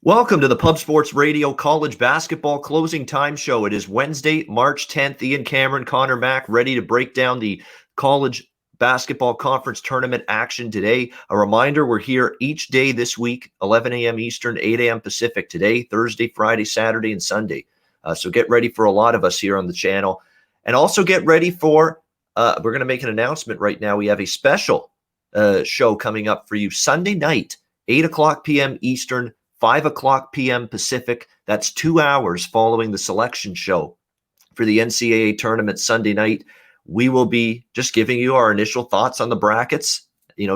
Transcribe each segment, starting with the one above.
Welcome to the Pub Sports Radio College Basketball Closing Time Show. It is Wednesday, March 10th. Ian Cameron, Conor Mack, ready to break down the College Basketball Conference Tournament action today. A reminder, we're here each day this week, 11 a.m. Eastern, 8 a.m. Pacific today, Thursday, Friday, Saturday, and Sunday. So get ready for a lot of us here on the channel. And also get ready for, we're going to make an announcement right now. We have a special show coming up for you Sunday night, 8 o'clock p.m. Eastern, 5 o'clock p.m. Pacific. That's 2 hours following the selection show for the NCAA tournament Sunday night. We will be just giving you our initial thoughts on the brackets,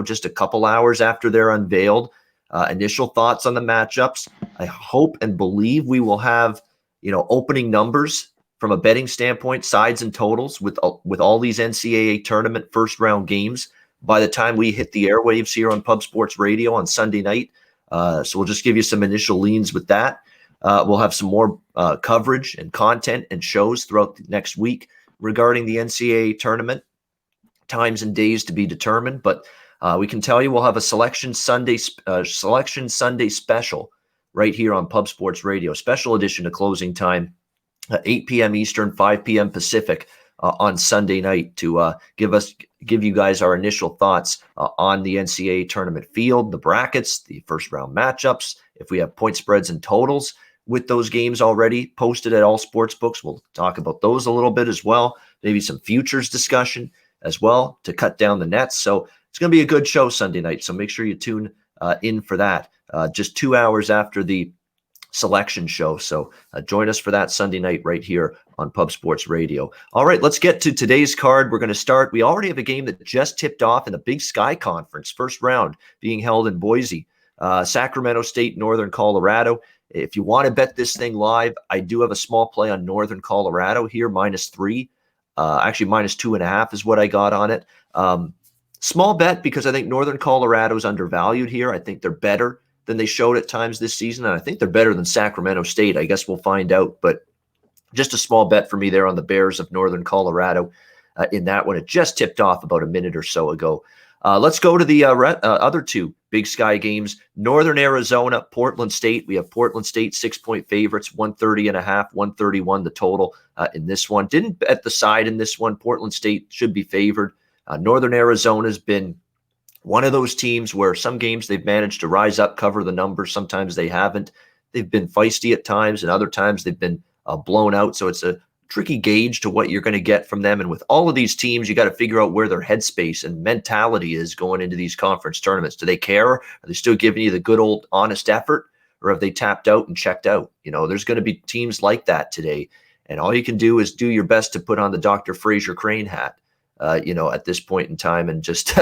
just a couple hours after they're unveiled, initial thoughts on the matchups. I hope and believe we will have, opening numbers from a betting standpoint, sides and totals with all these NCAA tournament first round games by the time we hit the airwaves here on Pub Sports Radio on Sunday night. So we'll just give you some initial leans with that. We'll have some more coverage and content and shows throughout the next week regarding the NCAA tournament, times and days to be determined. But we can tell you we'll have a Selection Sunday special right here on Pub Sports Radio, special edition of Closing Time, 8 p.m. Eastern, 5 p.m. Pacific on Sunday night to give you guys our initial thoughts on the NCAA tournament field, the brackets, the first round matchups. If we have point spreads and totals with those games already posted at all sports books, we'll talk about those a little bit as well. Maybe some futures discussion as well to cut down the nets. So it's going to be a good show Sunday night. So make sure you tune in for that. Just 2 hours after the selection show. So join us for that Sunday night right here on Pub Sports Radio. All right, let's get to today's card. We're going to start. We already have a game that just tipped off in the Big Sky Conference, first round being held in Boise, Sacramento State, Northern Colorado. If you want to bet this thing live, I do have a small play on Northern Colorado here, -3. Actually, -2.5 is what I got on it. Small bet because I think Northern Colorado is undervalued here. I think they're better than they showed at times this season. And I think they're better than Sacramento State. I guess we'll find out. But just a small bet for me there on the Bears of Northern Colorado in that one. It just tipped off about a minute or so ago. Let's go to the other two Big Sky games. Northern Arizona, Portland State. We have Portland State 6-point favorites, 130.5, 131 the total in this one. Didn't bet the side in this one. Portland State should be favored. Northern Arizona's been one of those teams where some games they've managed to rise up, cover the numbers. Sometimes they haven't. They've been feisty at times, and other times they've been blown out. So it's a tricky gauge to what you're going to get from them. And with all of these teams, you got to figure out where their headspace and mentality is going into these conference tournaments. Do they care? Are they still giving you the good old honest effort, or have they tapped out and checked out? There's going to be teams like that today. And all you can do is do your best to put on the Dr. Fraser Crane hat. At this point in time, and just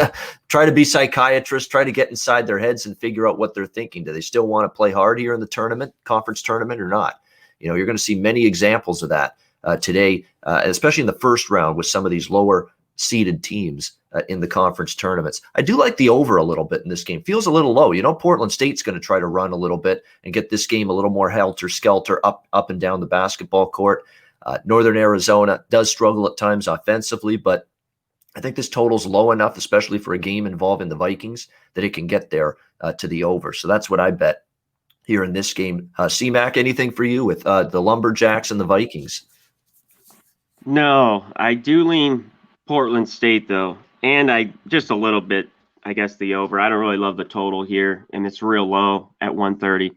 try to be psychiatrists, try to get inside their heads and figure out what they're thinking. Do they still want to play hard here in the conference tournament or not? You're going to see many examples of that today, especially in the first round with some of these lower seeded teams in the conference tournaments. I do like the over a little bit in this game. Feels a little low. Portland State's going to try to run a little bit and get this game a little more helter-skelter up and down the basketball court. Northern Arizona does struggle at times offensively, but I think this total's low enough, especially for a game involving the Vikings, that it can get there to the over. So that's what I bet here in this game. C-Mac, anything for you with the Lumberjacks and the Vikings? No, I do lean Portland State, though. And I just a little bit, I guess, the over. I don't really love the total here, and it's real low at 130.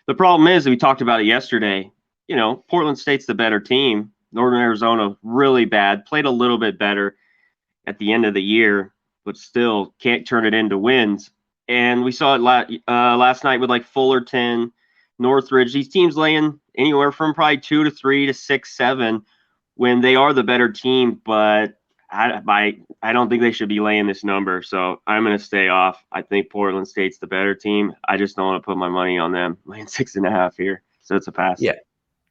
The problem is, we talked about it yesterday, Portland State's the better team. Northern Arizona, really bad, played a little bit better at the end of the year, but still can't turn it into wins. And we saw it last night with Fullerton, Northridge. These teams laying anywhere from probably 2 to 3 to 6, 7 when they are the better team. But I don't think they should be laying this number. So I'm going to stay off. I think Portland State's the better team. I just don't want to put my money on them laying 6.5 here. So it's a pass.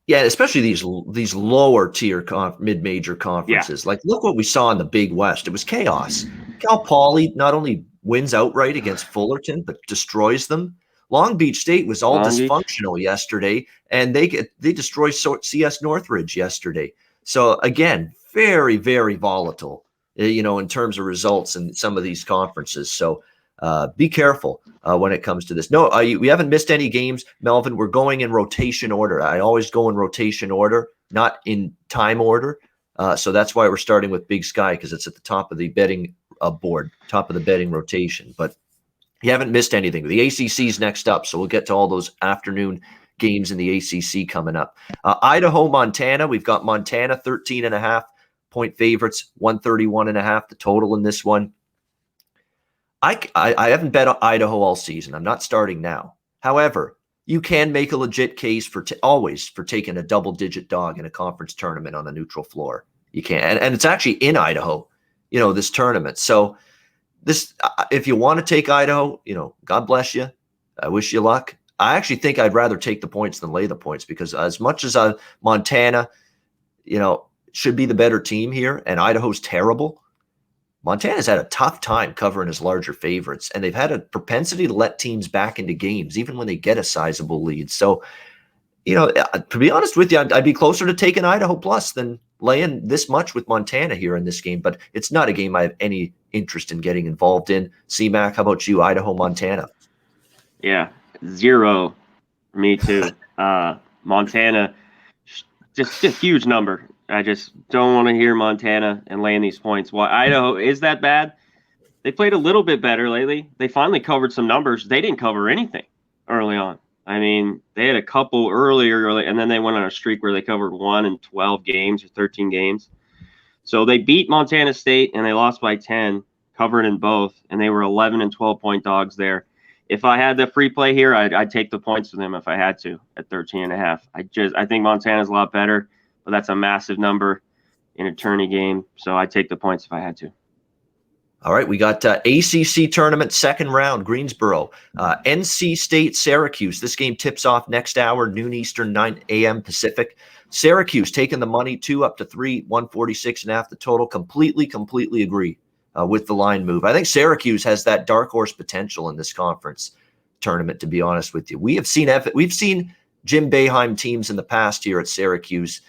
Yeah, especially these lower tier mid-major conferences. Yeah. Look what we saw in the Big West. It was chaos. Cal Poly not only wins outright against Fullerton, but destroys them. Long Beach State was all dysfunctional yesterday, and they destroyed CS Northridge yesterday. So again, very, very volatile, in terms of results in some of these conferences. So be careful when it comes to this. No, we haven't missed any games, Melvin. We're going in rotation order. I always go in rotation order, not in time order. So that's why we're starting with Big Sky, because it's at the top of the betting board, top of the betting rotation. But you haven't missed anything. The ACC's next up, so we'll get to all those afternoon games in the ACC coming up. Idaho, Montana. We've got Montana 13.5-point favorites, 131.5 the total in this one. I haven't bet on Idaho all season. I'm not starting now. However, you can make a legit case for always for taking a double-digit dog in a conference tournament on a neutral floor. You can, and it's actually in Idaho, this tournament. So this, if you want to take Idaho, God bless you. I wish you luck. I actually think I'd rather take the points than lay the points, because as much as Montana, should be the better team here, and Idaho's terrible, Montana's had a tough time covering his larger favorites, and they've had a propensity to let teams back into games, even when they get a sizable lead. So, to be honest with you, I'd be closer to taking Idaho plus than laying this much with Montana here in this game. But it's not a game I have any interest in getting involved in. C-Mac, how about you? Idaho, Montana? Yeah, 0. Me too. Montana, just a huge number. I just don't want to hear Montana and laying these points. Why Idaho is that bad? They played a little bit better lately. They finally covered some numbers. They didn't cover anything early on. I mean, they had a couple earlier, and then they went on a streak where they covered 1 in 12 games or 13 games. So they beat Montana State, and they lost by 10, covered in both, and they were 11 and 12-point dogs there. If I had the free play here, I'd take the points with them if I had to at 13.5. I think Montana's a lot better, but that's a massive number in a tourney game. So I'd take the points if I had to. All right, we got ACC tournament second round, Greensboro, NC State, Syracuse. This game tips off next hour, noon Eastern, 9 a.m. Pacific. Syracuse taking the money 2 up to 3, 146.5 the total. Completely agree with the line move. I think Syracuse has that dark horse potential in this conference tournament, to be honest with you. We've seen Jim Boeheim teams in the past here at Syracuse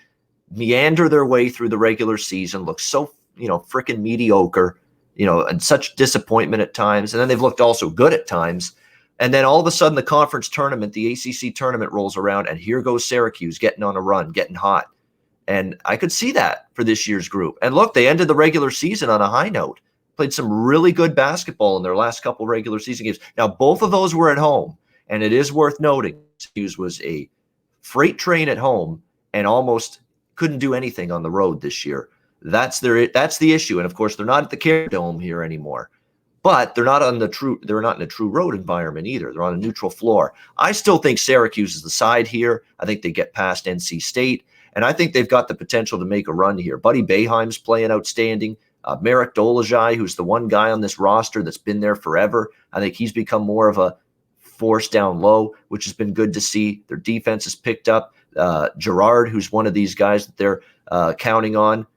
meander their way through the regular season, look so, freaking mediocre, and such disappointment at times. And then they've looked also good at times. And then all of a sudden the conference tournament, the ACC tournament rolls around, and here goes Syracuse getting on a run, getting hot. And I could see that for this year's group. And look, they ended the regular season on a high note, played some really good basketball in their last couple regular season games. Now, both of those were at home, and it is worth noting Syracuse was a freight train at home and almost couldn't do anything on the road this year. That's the issue. And of course, they're not at the Care Dome here anymore. But they're not in a true road environment either. They're on a neutral floor. I still think Syracuse is the side here. I think they get past NC State, and I think they've got the potential to make a run here. Buddy Boeheim's playing outstanding. Marek Dolezaj, who's the one guy on this roster that's been there forever, I think he's become more of a force down low, which has been good to see. Their defense has picked up. Gerard, who's one of these guys that they're counting on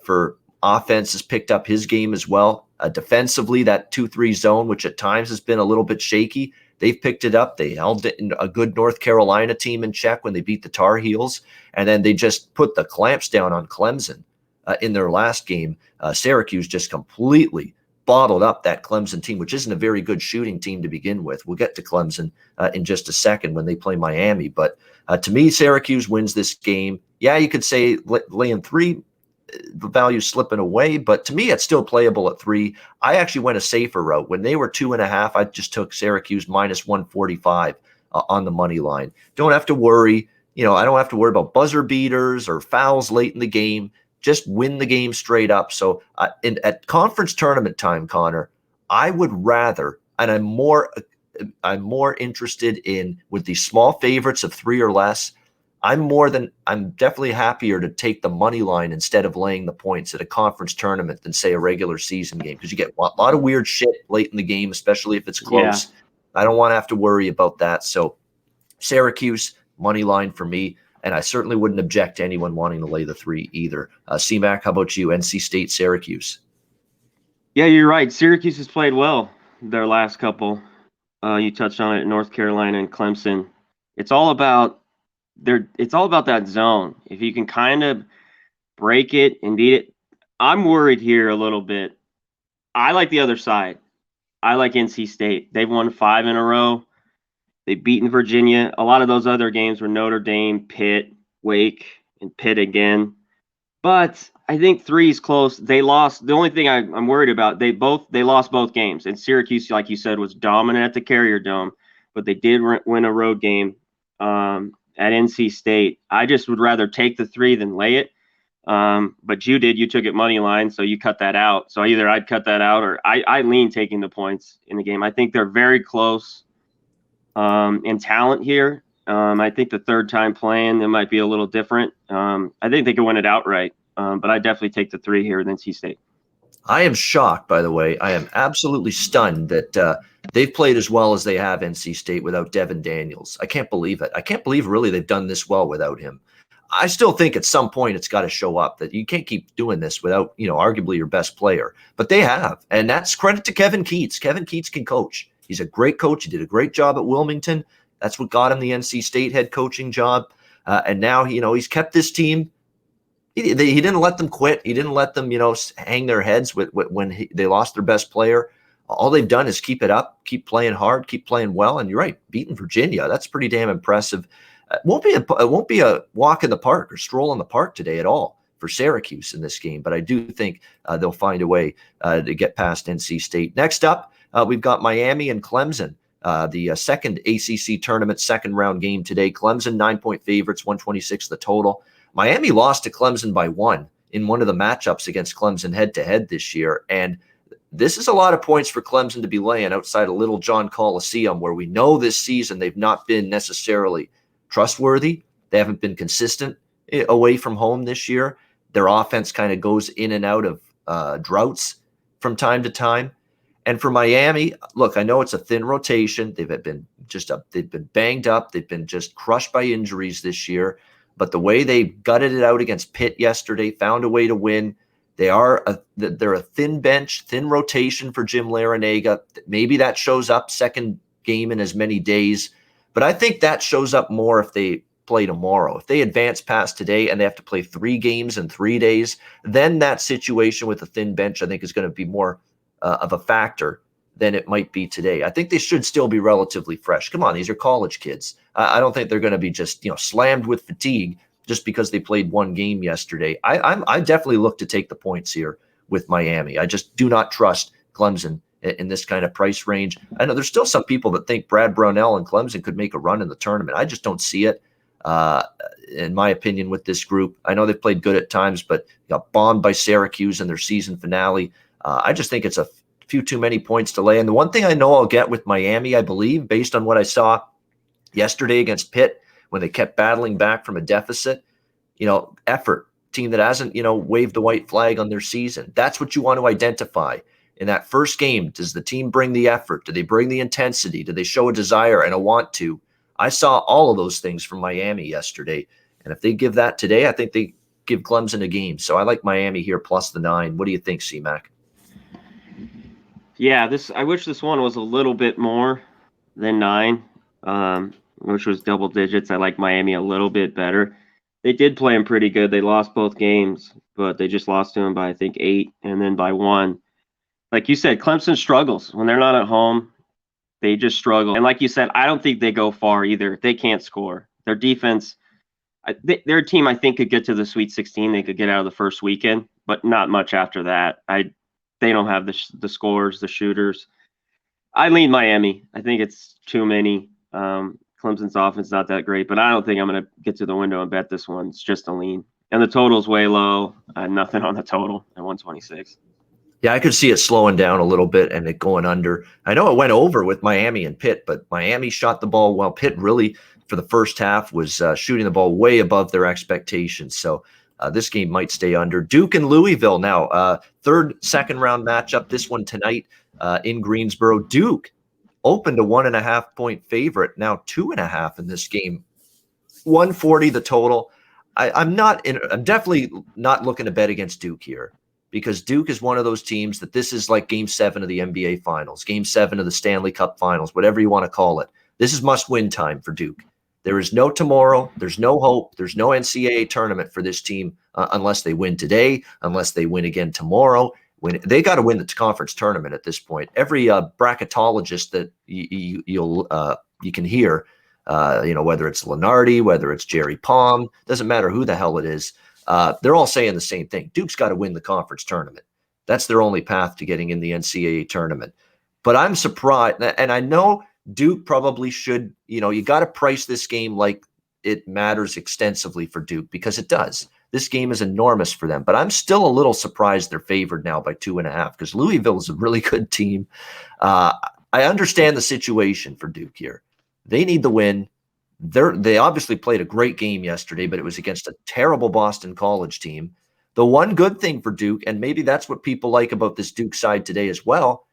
for offense, has picked up his game as well. Defensively, that 2-3 zone, which at times has been a little bit shaky, they've picked it up. They held a good North Carolina team in check when they beat the Tar Heels, and then they just put the clamps down on Clemson in their last game. Syracuse just completely bottled up that Clemson team, which isn't a very good shooting team to begin with. We'll get to Clemson in just a second when they play Miami. But to me, Syracuse wins this game. Yeah, you could say laying 3, the value's slipping away, but to me, it's still playable at 3. I actually went a safer route. When they were 2.5, I just took Syracuse minus 145 on the money line. Don't have to worry. I don't have to worry about buzzer beaters or fouls late in the game. Just win the game straight up. So at conference tournament time, Conor, I would rather, and I'm more interested in with these small favorites of 3 or less. I'm definitely happier to take the money line instead of laying the points at a conference tournament than say a regular season game, because you get a lot of weird shit late in the game, especially if it's close. Yeah. I don't want to have to worry about that. So Syracuse money line for me. And I certainly wouldn't object to anyone wanting to lay the 3 either. C-Mac, how about you? NC State, Syracuse. Yeah, you're right. Syracuse has played well their last couple. You touched on it, North Carolina and Clemson. It's all about that zone. If you can kind of break it and beat it. I'm worried here a little bit. I like the other side. I like NC State. They've won 5 in a row. They've beaten Virginia. A lot of those other games were Notre Dame, Pitt, Wake, and Pitt again. But I think 3 is close. They lost. The only thing I'm worried about, they lost both games. And Syracuse, like you said, was dominant at the Carrier Dome, but they did win a road game at NC State. I just would rather take the 3 than lay it. But you took it money line, so you cut that out. So either I'd cut that out or I lean taking the points in the game. I think they're very close in talent here. I think the third time playing, it might be a little different. I think they could win it outright, but I definitely take the 3 here at NC State. I am shocked, by the way. I am absolutely stunned that they've played as well as they have NC State without Devin Daniels. I can't believe it. I can't believe really they've done this well without him. I still think at some point it's got to show up that you can't keep doing this without, arguably your best player. But they have, and that's credit to Kevin Keats. Kevin Keats can coach. He's a great coach. He did a great job at Wilmington. That's what got him the NC State head coaching job. And now, he's kept this team. He didn't let them quit. He didn't let them, hang their heads when they lost their best player. All they've done is keep it up, keep playing hard, keep playing well. And you're right, beating Virginia. That's pretty damn impressive. It won't be a walk in the park or stroll in the park today at all for Syracuse in this game. But I do think they'll find a way to get past NC State. Next up, we've got Miami and Clemson. The second ACC tournament, second round game today. Clemson 9-point favorites, 126 the total. Miami lost to Clemson by 1 in one of the matchups against Clemson head-to-head this year. And this is a lot of points for Clemson to be laying outside of Little John Coliseum, where we know this season they've not been necessarily trustworthy. They haven't been consistent away from home this year. Their offense kind of goes in and out of droughts from time to time. And for Miami, look, I know it's a thin rotation. They've been banged up. They've been just crushed by injuries this year. But the way they gutted it out against Pitt yesterday, found a way to win. They're a thin bench, thin rotation for Jim Larinaga. Maybe that shows up second game in as many days. But I think that shows up more if they play tomorrow. If they advance past today and they have to play 3 games in 3 days, then that situation with a thin bench, I think, is going to be more of a factor than it might be today. I think they should still be relatively fresh. Come on, these are college kids. I don't think they're going to be just slammed with fatigue just because they played 1 game yesterday. I definitely look to take the points here with Miami. I just do not trust Clemson in this kind of price range. I know there's still some people that think Brad Brownell and Clemson could make a run in the tournament. I just don't see it, in my opinion, with this group. I know they've played good at times, but got bombed by Syracuse in their season finale. I just think it's a few too many points to lay. And the one thing I know I'll get with Miami, I believe, based on what I saw yesterday against Pitt when they kept battling back from a deficit, effort. Team that hasn't, waved the white flag on their season. That's what you want to identify. In that first game, does the team bring the effort? Do they bring the intensity? Do they show a desire and a want to? I saw all of those things from Miami yesterday. And if they give that today, I think they give Clemson a game. So I like Miami here plus the 9. What do you think, C-Mac? Yeah, I wish this one was a little bit more than 9, which was double digits. I like Miami a little bit better. They did play them pretty good. They lost both games, but they just lost to them by, I think, 8 and then by 1. Like you said, Clemson struggles. When they're not at home, they just struggle. And like you said, I don't think they go far either. They can't score. Their defense, their team, I think, could get to the Sweet 16. They could get out of the first weekend, but not much after that. They don't have the scores, the shooters. I lean Miami. I think it's too many. Clemson's offense is not that great, but I don't think I'm going to get to the window and bet this one. It's just a lean. And the total's way low. Nothing on the total at 126. Yeah, I could see it slowing down a little bit and it going under. I know it went over with Miami and Pitt, but Miami shot the ball well. Pitt really, for the first half, was shooting the ball way above their expectations. So this game might stay under. Duke and Louisville now, second round matchup. This one tonight in Greensboro. Duke opened a 1.5 point favorite, now 2.5 in this game. 140 the total. I'm definitely not looking to bet against Duke here, because Duke is one of those teams that this is like Game 7 of the NBA Finals, Game 7 of the Stanley Cup Finals, whatever you want to call it. This is must-win time for Duke. There is no tomorrow. There's no hope. There's no NCAA tournament for this team unless they win today, unless they win again tomorrow. They got to win the conference tournament at this point. Every bracketologist that you can hear, whether it's Lenardi, whether it's Jerry Palm, doesn't matter who the hell it is. They're all saying the same thing. Duke's got to win the conference tournament. That's their only path to getting in the NCAA tournament. But I'm surprised, and I know Duke probably should, you got to price this game like it matters extensively for Duke, because it does. This game is enormous for them. But I'm still a little surprised they're favored now by 2.5, because Louisville is a really good team. I understand the situation for Duke here. They need the win. They obviously played a great game yesterday, but it was against a terrible Boston College team. The one good thing for Duke, and maybe that's what people like about this Duke side today as well,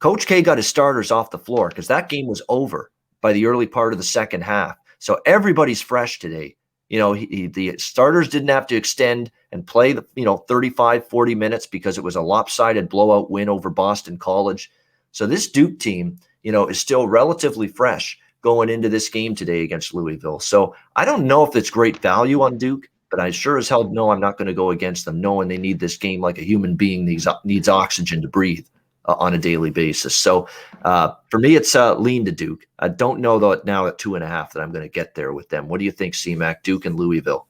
Coach K got his starters off the floor, because that game was over by the early part of the second half. So everybody's fresh today. The starters didn't have to extend and play 35, 40 minutes because it was a lopsided blowout win over Boston College. So this Duke team, is still relatively fresh going into this game today against Louisville. So I don't know if it's great value on Duke, but I sure as hell know I'm not going to go against them, knowing they need this game like a human being needs oxygen to breathe on a daily basis. So for me, it's lean to Duke. I don't know though now at 2.5 that I'm going to get there with them. What do you think, CMAC, Duke and Louisville?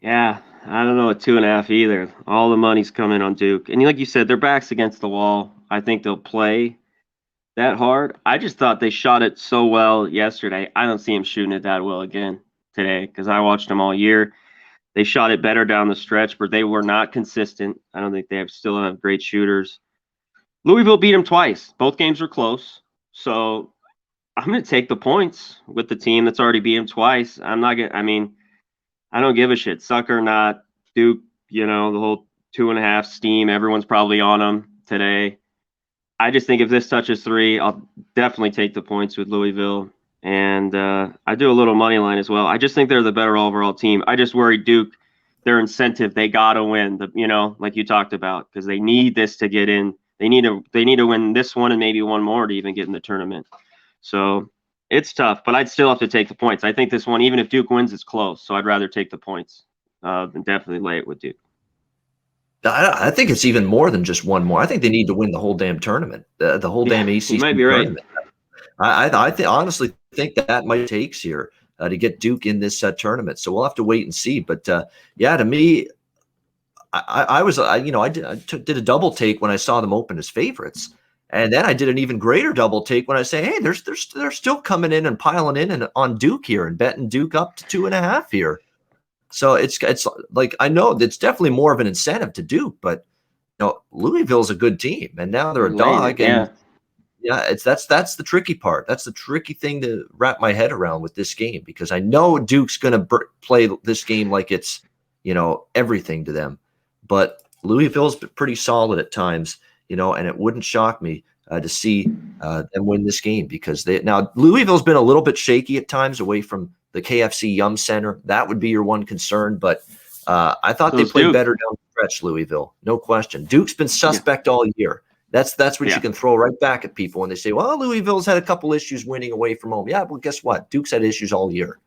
Yeah, I don't know at 2.5 either. All the money's coming on Duke. And like you said, their back's against the wall. I think they'll play that hard. I just thought they shot it so well yesterday. I don't see them shooting it that well again today, because I watched them all year. They shot it better down the stretch, but they were not consistent. I don't think they still have great shooters. Louisville beat them twice. Both games were close. So I'm going to take the points with the team that's already beat them twice. I don't give a shit. Suck or not. Duke, the whole 2.5 steam. Everyone's probably on them today. I just think if this touches 3, I'll definitely take the points with Louisville. And I do a little money line as well. I just think they're the better overall team. I just worry Duke, their incentive, they got to win, like you talked about, because they need this to get in. They need to win this one and maybe one more to even get in the tournament. So it's tough, but I'd still have to take the points. I think this one, even if Duke wins, it's close. So I'd rather take the points than definitely lay it with Duke. I think it's even more than just one more. I think they need to win the whole damn tournament, the whole damn ACC. You might be tournament. right. I honestly think that might takes here to get Duke in this tournament. So we'll have to wait and see. But to me, I did a double take when I saw them open as favorites, and then I did an even greater double take when I say, hey, they're still coming in and piling in on Duke here and betting Duke up to 2.5 here. So it's like, I know it's definitely more of an incentive to Duke, but Louisville's a good team, and now they're a dog. And that's the tricky part. That's the tricky thing to wrap my head around with this game, because I know Duke's going to play this game like it's everything to them. But Louisville's pretty solid at times, and it wouldn't shock me to see them win this game, because Louisville's been a little bit shaky at times away from the KFC Yum Center. That would be your one concern, but I thought they played better down the stretch, Louisville, no question. Duke's been suspect all year. That's what you can throw right back at people when they say, well, Louisville's had a couple issues winning away from home. Yeah, well, guess what? Duke's had issues all year.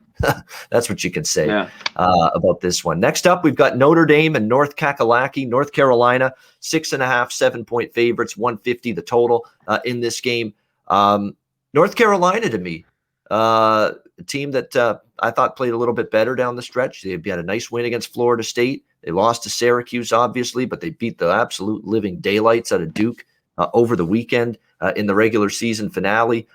That's what you can say about this one. Next up, we've got Notre Dame and North Kakalaki, North Carolina, 6.5, 7-point favorites, 150 the total in this game. North Carolina, to me, a team that I thought played a little bit better down the stretch. They had a nice win against Florida State. They lost to Syracuse, obviously, but they beat the absolute living daylights out of Duke over the weekend in the regular season finale.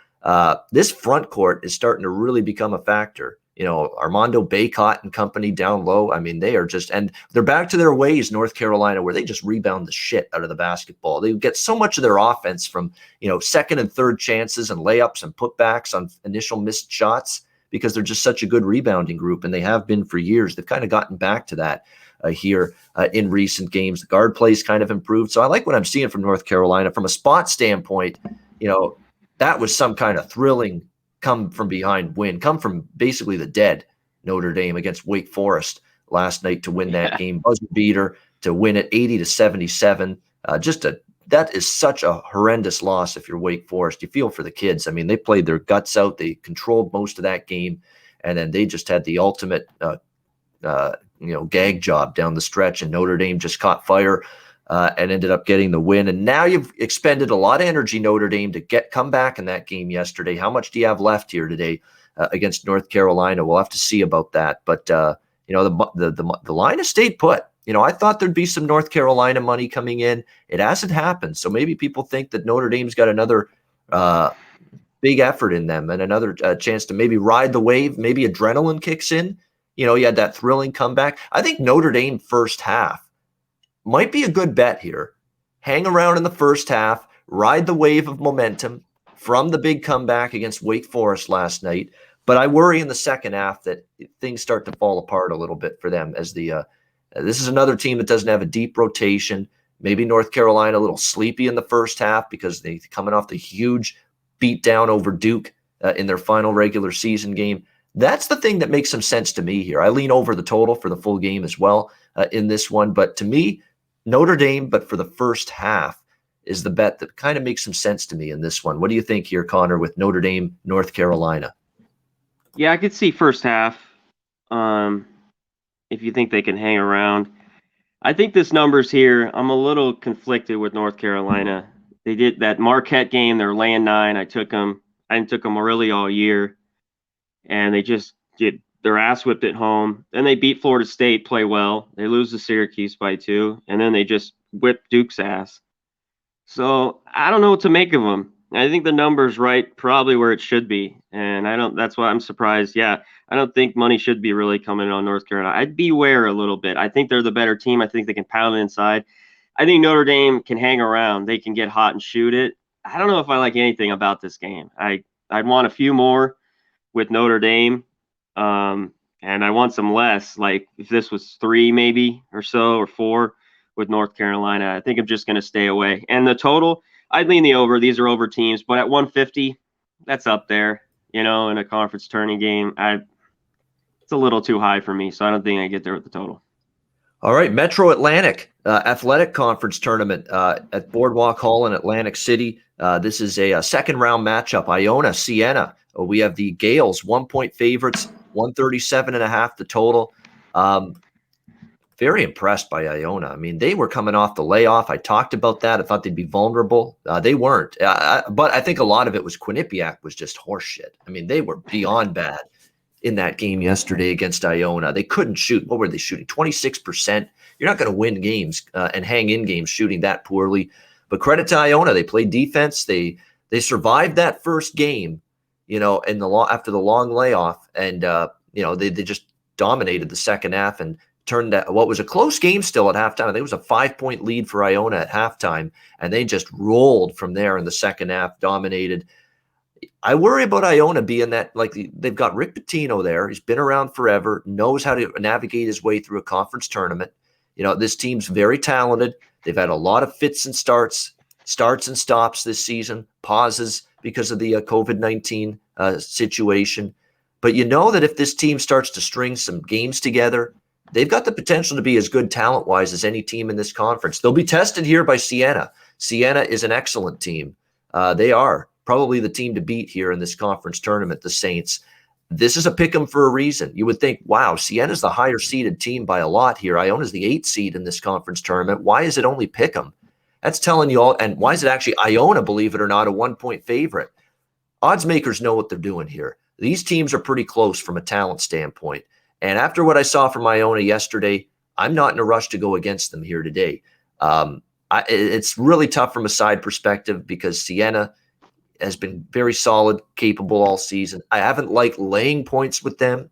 This front court is starting to really become a factor. Armando Bacot and company down low. I mean, they are and they're back to their ways, North Carolina, where they just rebound the shit out of the basketball. They get so much of their offense from, second and third chances and layups and putbacks on initial missed shots, because they're just such a good rebounding group, and they have been for years. They've kind of gotten back to that here in recent games. The guard play's kind of improved. So I like what I'm seeing from North Carolina. From a spot standpoint, that was some kind of thrilling come from behind win, come from basically the dead Notre Dame against Wake Forest last night to win that game, buzzer beater to win it 80-77. That is such a horrendous loss. If you're Wake Forest, you feel for the kids. I mean, they played their guts out. They controlled most of that game, and then they just had the ultimate gag job down the stretch, and Notre Dame just caught fire. and ended up getting the win. And now you've expended a lot of energy, Notre Dame, to come back in that game yesterday. How much do you have left here today against North Carolina? We'll have to see about that. But the line has stayed put. I thought there'd be some North Carolina money coming in. It hasn't happened. So maybe people think that Notre Dame's got another big effort in them and another chance to maybe ride the wave. Maybe adrenaline kicks in. You had that thrilling comeback. I think Notre Dame first half might be a good bet here. Hang around in the first half, ride the wave of momentum from the big comeback against Wake Forest last night. But I worry in the second half that things start to fall apart a little bit for them as this is another team that doesn't have a deep rotation. Maybe North Carolina a little sleepy in the first half because they're coming off the huge beatdown over Duke in their final regular season game. That's the thing that makes some sense to me here. I lean over the total for the full game as well in this one. But to me, Notre Dame, but for the first half, is the bet that kind of makes some sense to me in this one. What do you think here, Conor, with Notre Dame, North Carolina? Yeah, I could see first half if you think they can hang around. I think this number's here. I'm a little conflicted with North Carolina. They did that Marquette game. They're laying 9. I took them really all year. And they just get their ass whipped at home. Then they beat Florida State, play well. They lose to Syracuse by 2. And then they just whip Duke's ass. So I don't know what to make of them. I think the number's right, probably where it should be. And that's why I'm surprised. Yeah, I don't think money should be really coming on North Carolina. I'd beware a little bit. I think they're the better team. I think they can pound it inside. I think Notre Dame can hang around. They can get hot and shoot it. I don't know if I like anything about this game. I'd want a few more with Notre Dame. And I want some less, like if this was 3 maybe or so, or 4 with North Carolina. I think I'm just going to stay away. And the total, I'd lean the over. These are over teams, but at 150, that's up there, in a conference tourney game. It's a little too high for me, so I don't think I get there with the total. All right, Metro Atlantic Athletic Conference Tournament at Boardwalk Hall in Atlantic City. This is a second round matchup. Iona, Siena. We have the Gales, 1-point favorites, 137.5 the total. Very impressed by Iona. I mean, they were coming off the layoff. I talked about that. I thought they'd be vulnerable. They weren't. But I think a lot of it was Quinnipiac was just horseshit. I mean, they were beyond bad in that game yesterday against Iona. They couldn't shoot. What were they shooting? 26%. You're not going to win games and hang in games shooting that poorly. But credit to Iona. They played defense. They survived that first game, after the long layoff. And, they just dominated the second half and turned that what was a close game still at halftime. I think it was a 5-point lead for Iona at halftime, and they just rolled from there in the second half, dominated. I worry about Iona being that, like, they've got Rick Pitino there. He's been around forever, knows how to navigate his way through a conference tournament. This team's very talented. They've had a lot of fits and starts and stops this season, pauses because of the COVID-19 situation. But that if this team starts to string some games together, they've got the potential to be as good talent-wise as any team in this conference. They'll be tested here by Siena. Siena is an excellent team. They are probably the team to beat here in this conference tournament, the Saints. This is a pick 'em for a reason. You would think, wow, Siena's the higher-seeded team by a lot here. Iona's the 8th seed in this conference tournament. Why is it only pick 'em? That's telling you all. And why is it actually Iona, believe it or not, a 1-point favorite? Odds makers know what they're doing here. These teams are pretty close from a talent standpoint. And after what I saw from Iona yesterday, I'm not in a rush to go against them here today. It's really tough from a side perspective because Siena has been very solid, capable all season. I haven't liked laying points with them,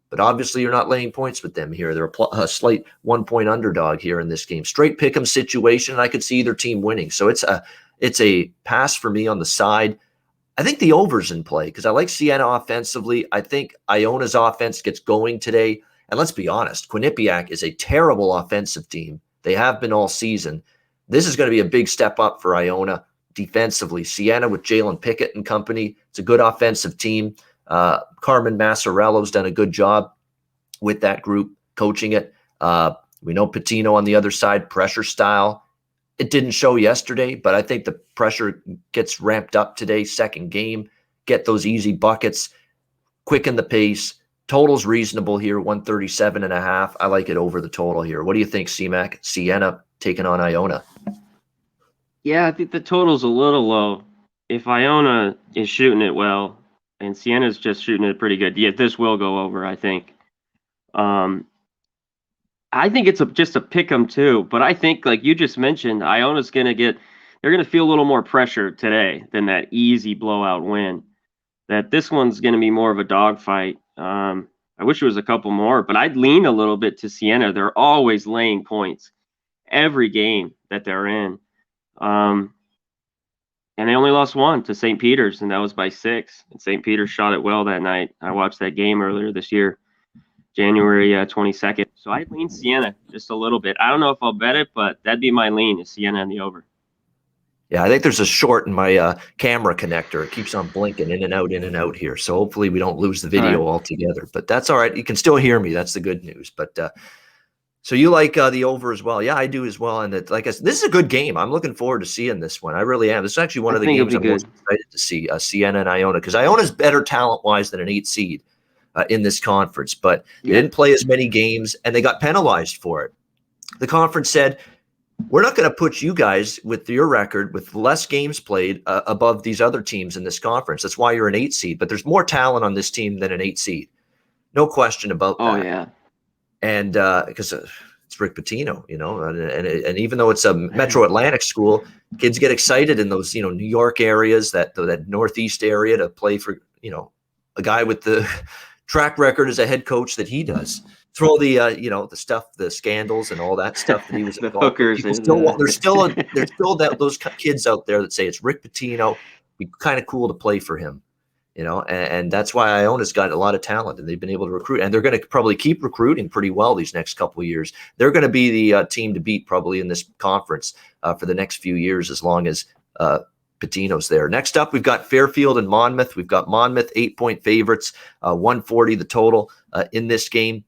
but obviously you're not laying points with them here. They're a slight 1-point underdog here in this game. Straight pick 'em situation, and I could see either team winning. So it's a pass for me on the side. I think the over's in play because I like Siena offensively. I think Iona's offense gets going today. And let's be honest, Quinnipiac is a terrible offensive team. They have been all season. This is going to be a big step up for Iona defensively. Siena with Jalen Pickett and company. It's a good offensive team. Carmen Massarello's done a good job with that group, coaching it. We know Pitino on the other side, pressure style. It didn't show yesterday, but I think the pressure gets ramped up today, second game. Get those easy buckets, quicken the pace. Total's reasonable here, 137.5. I like it over the total here. What do you think, C-Mac? Siena taking on Iona. Yeah, I think the total's a little low. If Iona is shooting it well and Siena's just shooting it pretty good, yeah, this will go over, I think. I think it's just a pick 'em too, but I think, like you just mentioned, Iona's they're gonna feel a little more pressure today than that easy blowout win. That this one's gonna be more of a dogfight. I wish it was a couple more, but I'd lean a little bit to Siena. They're always laying points every game that they're in. And they only lost one to St. Peter's, and that was by 6. And St. Peter's shot it well that night. I watched that game earlier this year, January 22nd. So I'd lean Siena just a little bit. I don't know if I'll bet it, but that'd be my lean, is Siena and the over. Yeah, I think there's a short in my camera connector. It keeps on blinking in and out here. So hopefully we don't lose the video altogether. But that's all right. You can still hear me. That's the good news. But so you like the over as well? Yeah, I do as well. And like I said, this is a good game. I'm looking forward to seeing this one. I really am. This is actually one of the games I'm most excited to see, Siena and Iona, because Iona's better talent-wise than an 8 seed in this conference. But they didn't play as many games, and they got penalized for it. The conference said, we're not going to put you guys with your record with less games played above these other teams in this conference. That's why you're an 8 seed. But there's more talent on this team than an 8 seed. No question about that. Oh, yeah. And because it's Rick Pitino, and even though it's a Metro Atlantic school, kids get excited in those, New York areas, that Northeast area, to play for, a guy with the track record as a head coach that he does. Throw the the stuff, the scandals and all that stuff that he was involved with. There's still those kids out there that say it's Rick Pitino. Be kind of cool to play for him, and that's why Iona's got a lot of talent, and they've been able to recruit, and they're going to probably keep recruiting pretty well these next couple of years. They're going to be the team to beat probably in this conference for the next few years, as long as Pitino's there. Next up, we've got Fairfield and Monmouth. We've got Monmouth 8-point favorites, 140 the total in this game.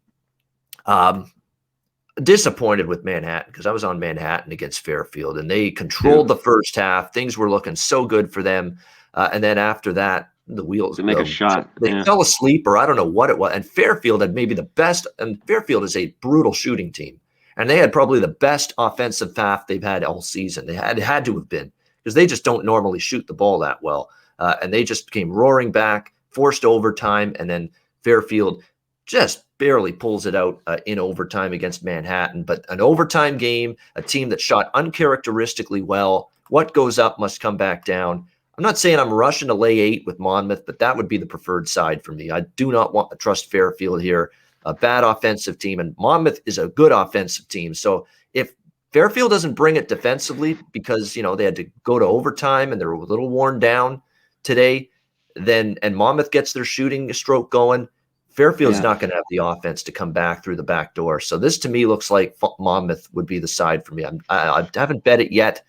Disappointed with Manhattan, because I was on Manhattan against Fairfield, and they controlled the first half. Things were looking so good for them. And then after that, the wheels to make a shot. They fell asleep, or I don't know what it was. And Fairfield had maybe the best, and Fairfield is a brutal shooting team. And they had probably the best offensive half they've had all season. It had to have been, because they just don't normally shoot the ball that well. And they just came roaring back, forced overtime, and then Fairfield just barely pulls it out in overtime against Manhattan. But an overtime game, a team that shot uncharacteristically well. What goes up must come back down. I'm not saying I'm rushing to lay 8 with Monmouth, but that would be the preferred side for me. I do not want to trust Fairfield here. A bad offensive team, and Monmouth is a good offensive team. So if Fairfield doesn't bring it defensively, because they had to go to overtime and they're a little worn down today, and Monmouth gets their shooting stroke going, Fairfield's not going to have the offense to come back through the back door. So this to me looks like Monmouth would be the side for me. I haven't bet it yet,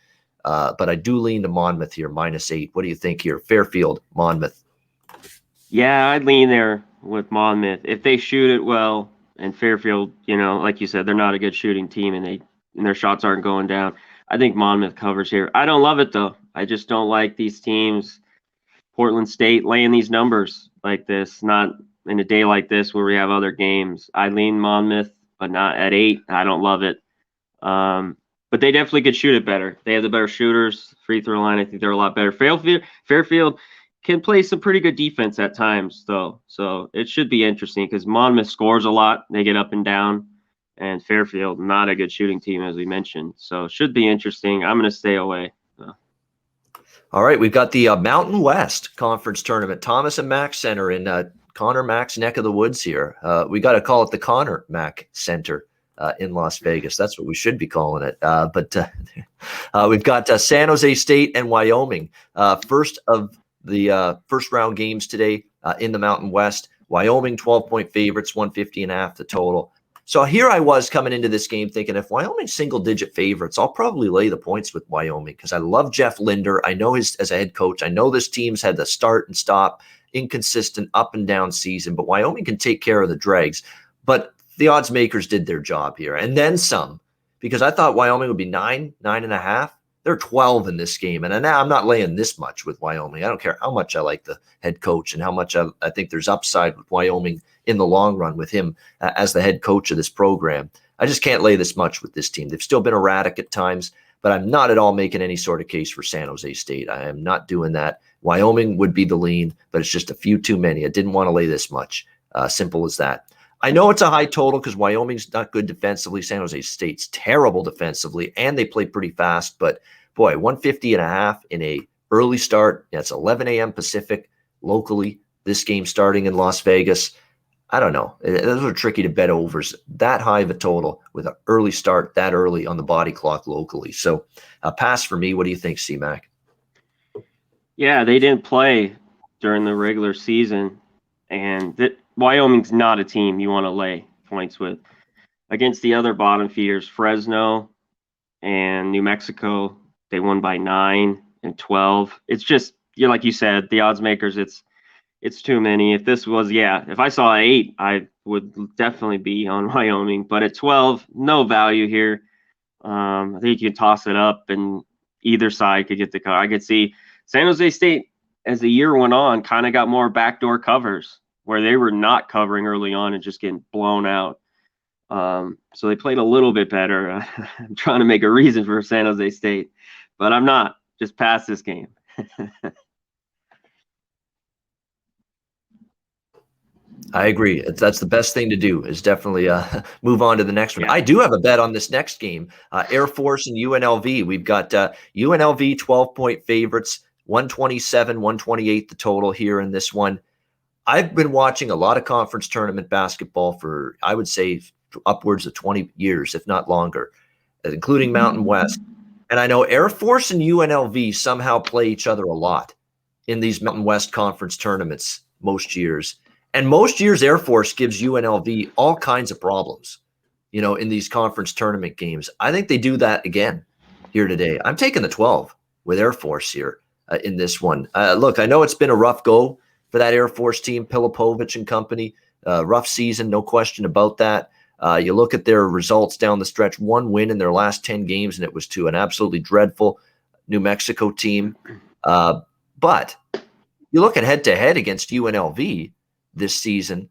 but I do lean to Monmouth here, -8. What do you think here? Fairfield, Monmouth. Yeah, I'd lean there with Monmouth. If they shoot it well, and Fairfield, like you said, they're not a good shooting team, and their shots aren't going down, I think Monmouth covers here. I don't love it, though. I just don't like these teams, Portland State, laying these numbers like this, not in a day like this where we have other games. I lean Monmouth, but not at 8. I don't love it. But they definitely could shoot it better. They have the better shooters. Free throw line, I think they're a lot better. Fairfield can play some pretty good defense at times, though. So it should be interesting, because Monmouth scores a lot. They get up and down. And Fairfield, not a good shooting team, as we mentioned. So it should be interesting. I'm going to stay away. All right, we've got the Mountain West Conference Tournament. Thomas and Mack Center in Conor Mack's neck of the woods here. We got to call it the Conor Mack Center in Las Vegas. That's what we should be calling it. But we've got San Jose State and Wyoming. First of the first round games today in the Mountain West. Wyoming 12-point favorites, 150.5 the total. So here I was coming into this game thinking, if Wyoming's single-digit favorites, I'll probably lay the points with Wyoming, because I love Jeff Linder. I know as a head coach. I know this team's had the start and stop, inconsistent up and down season, but Wyoming can take care of the dregs. But the odds makers did their job here, and then some, because I thought Wyoming would be 9.5. They're 12 in this game. And now I'm not laying this much with Wyoming. I don't care how much I like the head coach and how much I think there's upside with Wyoming in the long run with him as the head coach of this program. I just can't lay this much with this team. They've still been erratic at times, but I'm not at all making any sort of case for San Jose State. I am not doing that. Wyoming would be the lean, but it's just a few too many. I didn't want to lay this much. Simple as that. I know it's a high total because Wyoming's not good defensively. San Jose State's terrible defensively, and they play pretty fast. But, boy, 150.5 in a early start. That's 11 a.m. Pacific locally. This game starting in Las Vegas. I don't know. Those are tricky to bet overs. That high of a total with an early start that early on the body clock locally. So pass for me. What do you think, C-Mac? Yeah, they didn't play during the regular season. And Wyoming's not a team you want to lay points with. Against the other bottom feeders, Fresno and New Mexico, they won by 9 and 12. It's just, like you said, the odds makers, it's too many. If this was, if I saw 8, I would definitely be on Wyoming. But at 12, no value here. I think you could toss it up, and either side could get the cover. I could see San Jose State, as the year went on, kind of got more backdoor covers where they were not covering early on and just getting blown out. So they played a little bit better. I'm trying to make a reason for San Jose State, but I'm not. Just pass this game. I agree. That's the best thing to do is definitely move on to the next one. Yeah. I do have a bet on this next game, Air Force and UNLV. We've got UNLV 12-point favorites, 127, 128 the total here in this one. I've been watching a lot of conference tournament basketball for, I would say, upwards of 20 years, if not longer, including Mountain West. And I know Air Force and UNLV somehow play each other a lot in these Mountain West conference tournaments most years. And most years, Air Force gives UNLV all kinds of problems, in these conference tournament games. I think they do that again here today. I'm taking the 12 with Air Force here in this one. Look, I know it's been a rough go for that Air Force team, Pilipovich and company. Rough season, no question about that. You look at their results down the stretch, 1 win in their last 10 games, and it was to an absolutely dreadful New Mexico team. But you look at head-to-head against UNLV this season,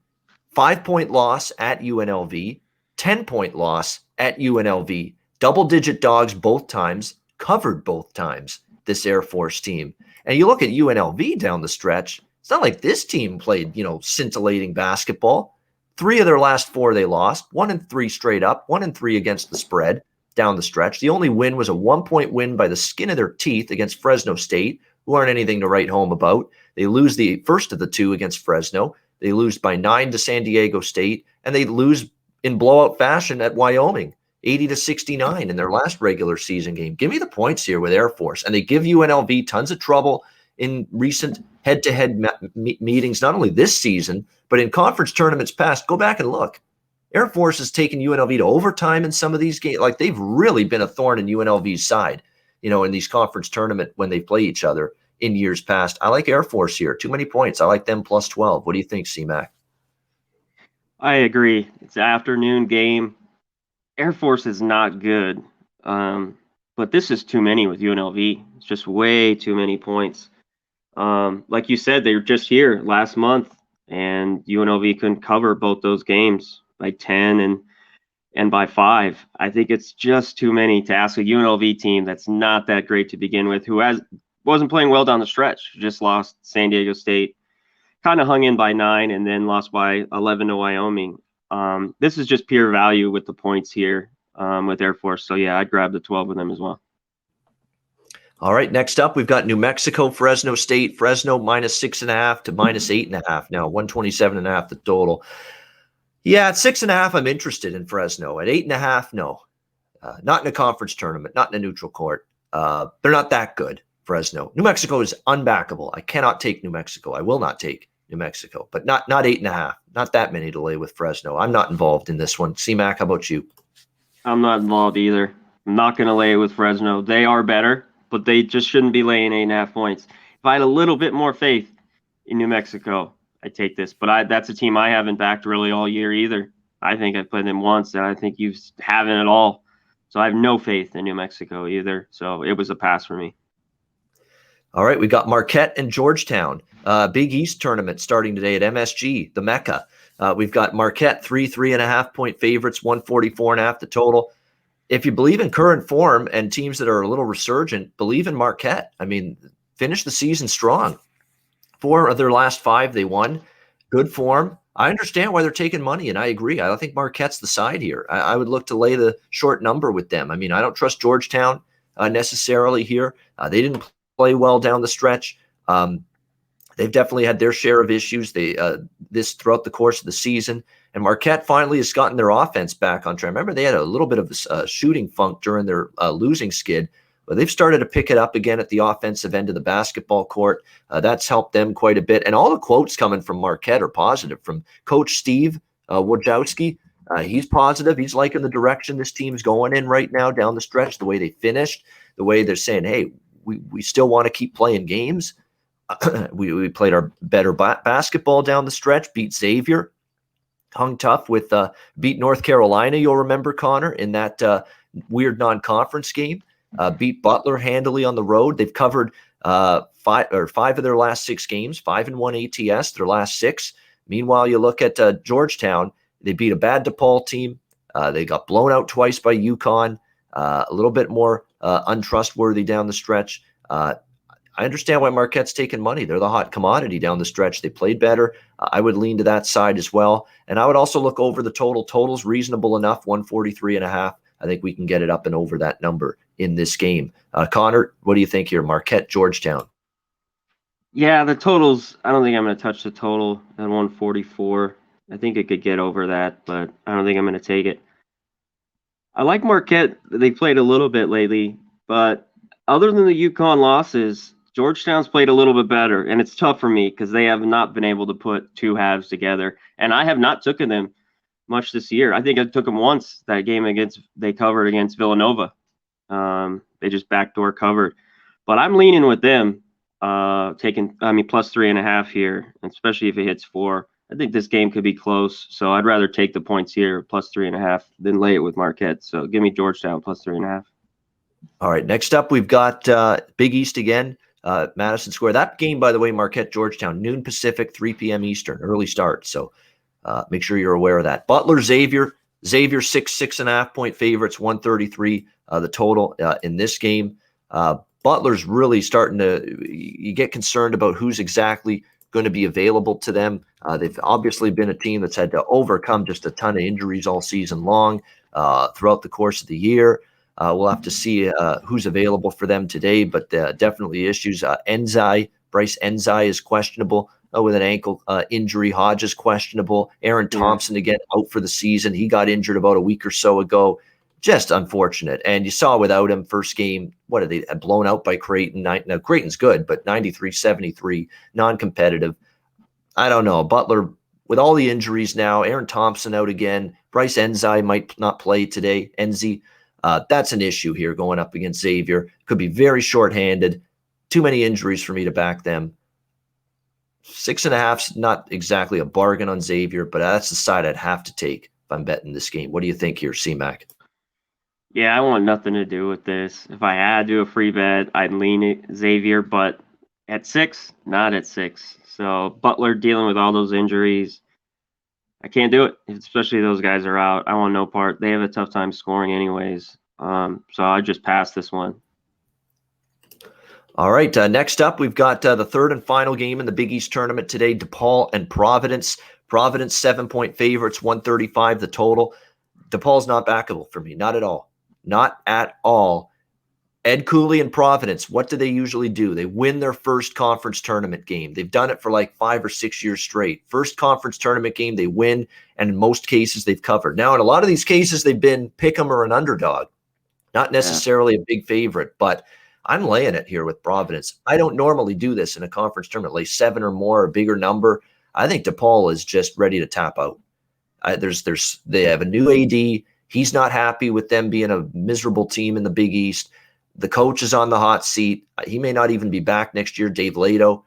5-point loss at UNLV, 10-point loss at UNLV, double-digit dogs both times, covered both times, this Air Force team. And you look at UNLV down the stretch, it's not like this team played, scintillating basketball. 3 of their last 4 they lost, 1 and 3 straight up, 1 and 3 against the spread down the stretch. The only win was a 1-point win by the skin of their teeth against Fresno State, who aren't anything to write home about. They lose the first of the 2 against Fresno. They lose by 9 to San Diego State, and they lose in blowout fashion at Wyoming, 80-69 in their last regular season game. Give me the points here with Air Force. And they give UNLV tons of trouble in recent head-to-head meetings, not only this season, but in conference tournaments past. Go back and look. Air Force has taken UNLV to overtime in some of these games. Like, they've really been a thorn in UNLV's side, in these conference tournament when they play each other in years past. I like Air Force here. Too many points. I like them plus 12. What do you think, C-Mac? I agree. It's an afternoon game. Air Force is not good, but this is too many with UNLV. It's just way too many points. Like you said, they were just here last month, and UNLV couldn't cover both those games by 10 and by 5. I think it's just too many to ask a UNLV team that's not that great to begin with, who wasn't playing well down the stretch, just lost San Diego State, kind of hung in by 9, and then lost by 11 to Wyoming. This is just pure value with the points here with Air Force. So, yeah, I'd grab the 12 with them as well. All right, next up, we've got New Mexico, Fresno State. Fresno minus 6.5 to minus 8.5 now, 127.5 the total. Yeah, at 6.5, I'm interested in Fresno. At 8.5, no. Not in a conference tournament, not in a neutral court. They're not that good, Fresno. New Mexico is unbackable. I cannot take New Mexico. I will not take New Mexico, but not 8.5. Not that many to lay with Fresno. I'm not involved in this one. C-Mac, how about you? I'm not involved either. I'm not going to lay with Fresno. They are better, but they just shouldn't be laying 8.5 points. If I had a little bit more faith in New Mexico, I'd take this. But that's a team I haven't backed really all year either. I think I've played them once, and I think you haven't at all. So I have no faith in New Mexico either. So it was a pass for me. All right, we got Marquette and Georgetown. Big East tournament starting today at MSG, the Mecca. We've got Marquette 3.5 point favorites, 144.5 the total. If you believe in current form and teams that are a little resurgent, believe in Marquette. I mean, finish the season strong. 4 of their last 5 they won. Good form. I understand why they're taking money, and I agree. I don't think Marquette's the side here. I would look to lay the short number with them. I mean, I don't trust Georgetown necessarily here. They didn't play well down the stretch. They've definitely had their share of issues. This throughout the course of the season, and Marquette finally has gotten their offense back on track. Remember, they had a little bit of a shooting funk during their losing skid, but they've started to pick it up again at the offensive end of the basketball court. That's helped them quite a bit. And all the quotes coming from Marquette are positive. From Coach Steve Wojcicki, he's positive. He's liking the direction this team's going in right now down the stretch, the way they finished, the way they're saying, hey, we still want to keep playing games. We played our better basketball down the stretch, beat Xavier, hung tough with beat North Carolina, you'll remember, Conor, in that weird non-conference game. Beat Butler handily on the road. They've covered 5 of their last 6 games, 5-1 ATS, their last 6. Meanwhile, you look at Georgetown, they beat a bad DePaul team. They got blown out twice by UConn, a little bit more untrustworthy down the stretch. I understand why Marquette's taking money. They're the hot commodity down the stretch. They played better. I would lean to that side as well. And I would also look over the total. Total's reasonable enough, 143.5. I think we can get it up and over that number in this game. Conor, what do you think here? Marquette, Georgetown. Yeah, the totals, I don't think I'm going to touch the total at 144. I think it could get over that, but I don't think I'm going to take it. I like Marquette. They played a little bit lately, but other than the UConn losses, Georgetown's played a little bit better, and it's tough for me because they have not been able to put 2 halves together, and I have not taken them much this year. I think I took them once, that game they covered against Villanova. They just backdoor covered, but I'm leaning with them, taking plus 3.5 here, especially if it hits 4. I think this game could be close, so I'd rather take the points here, plus 3.5, than lay it with Marquette. So give me Georgetown plus 3.5. All right, next up we've got Big East again, Madison Square. That game, by the way, Marquette, Georgetown, noon Pacific, 3 p.m. Eastern, early start. So make sure you're aware of that. Butler, Xavier, 6.5 point favorites, 133 the total in this game. Butler's really starting to, you get concerned about who's exactly going to be available to them. They've obviously been a team that's had to overcome just a ton of injuries all season long throughout the course of the year. We'll have to see who's available for them today, but definitely issues. Bryce Enzai is questionable with an ankle injury. Hodge is questionable. Aaron Thompson, again, out for the season. He got injured about a week or so ago. Just unfortunate. And you saw without him, first game, what are they, blown out by Creighton? Now, Creighton's good, but 93-73, non-competitive. I don't know. Butler, with all the injuries now, Aaron Thompson out again. Bryce Enzai might not play today. That's an issue here going up against Xavier. Could be very shorthanded. Too many injuries for me to back them. 6.5's not exactly a bargain on Xavier, but that's the side I'd have to take if I'm betting this game. What do you think here, C-Mac? Yeah, I want nothing to do with this. If I had to do a free bet, I'd lean it Xavier, but at 6, not at 6. So Butler dealing with all those injuries, I can't do it, especially those guys are out. I want no part. They have a tough time scoring anyways. So I just pass this one. All right, next up, we've got the third and final game in the Big East tournament today, DePaul and Providence. Providence, 7 point favorites, 135 the total. DePaul's not backable for me, not at all. Not at all. Ed Cooley and Providence, what do they usually do? They win their first conference tournament game. They've done it for like 5 or 6 years straight. First conference tournament game, they win, and in most cases, they've covered. Now, in a lot of these cases, they've been pick 'em or an underdog. Not necessarily a big favorite, but I'm laying it here with Providence. I don't normally do this in a conference tournament, lay 7 or more, a bigger number. I think DePaul is just ready to tap out. They have a new AD. He's not happy with them being a miserable team in the Big East. The coach is on the hot seat. He may not even be back next year, Dave Lato.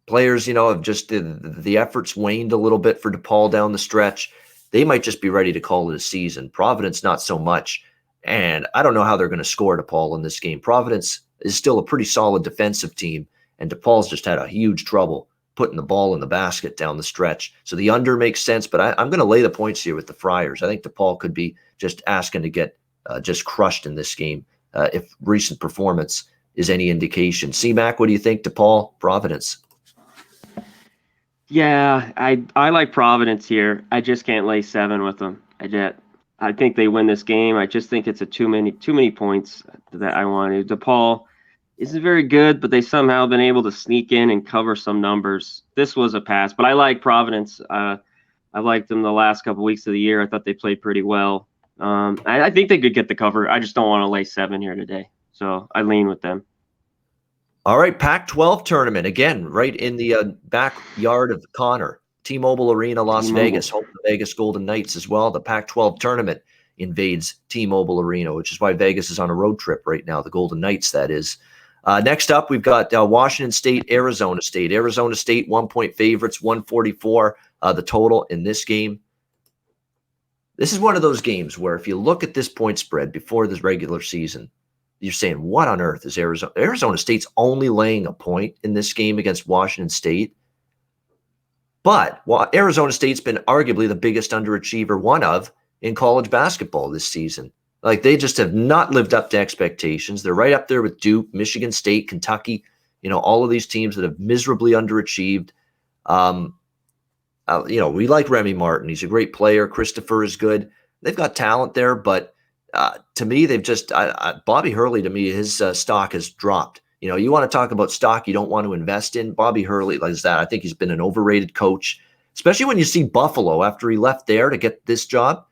Players, have just the efforts waned a little bit for DePaul down the stretch. they might just be ready to call it a season. Providence, not so much. And I don't know how they're going to score DePaul in this game. Providence is still a pretty solid defensive team, and DePaul's just had a huge trouble putting the ball in the basket down the stretch. So the under makes sense, but I'm going to lay the points here with the Friars. I think DePaul could be just asking to get just crushed in this game if recent performance is any indication. C-Mac, what do you think? DePaul, Providence? Yeah, I like Providence here. I just can't lay 7 with them. I think they win this game. I just think it's too many points that I wanted. DePaul isn't very good, but they somehow been able to sneak in and cover some numbers. This was a pass, but I like Providence. I liked them the last couple weeks of the year. I thought they played pretty well. I think they could get the cover. I just don't want to lay 7 here today, so I lean with them. All right, Pac-12 tournament again, right in the backyard of Conor. T-Mobile Arena, Las Vegas, home of the Vegas Golden Knights as well. The Pac-12 tournament invades T-Mobile Arena, which is why Vegas is on a road trip right now. The Golden Knights, that is. Next up, we've got Washington State, Arizona State. Arizona State, 1-point favorites, 144 the total in this game. This is one of those games where if you look at this point spread before this regular season, you're saying, what on earth is Arizona? Arizona State's only laying a point in this game against Washington State. But Arizona State's been arguably the biggest underachiever, one of, in college basketball this season. Like, they just have not lived up to expectations. They're right up there with Duke, Michigan State, Kentucky, all of these teams that have miserably underachieved. We like Remy Martin. He's a great player. Christopher is good. They've got talent there, but to me, they've just Bobby Hurley, to me, his stock has dropped. You want to talk about stock you don't want to invest in. Bobby Hurley like that. I think he's been an overrated coach, especially when you see Buffalo after he left there to get this job.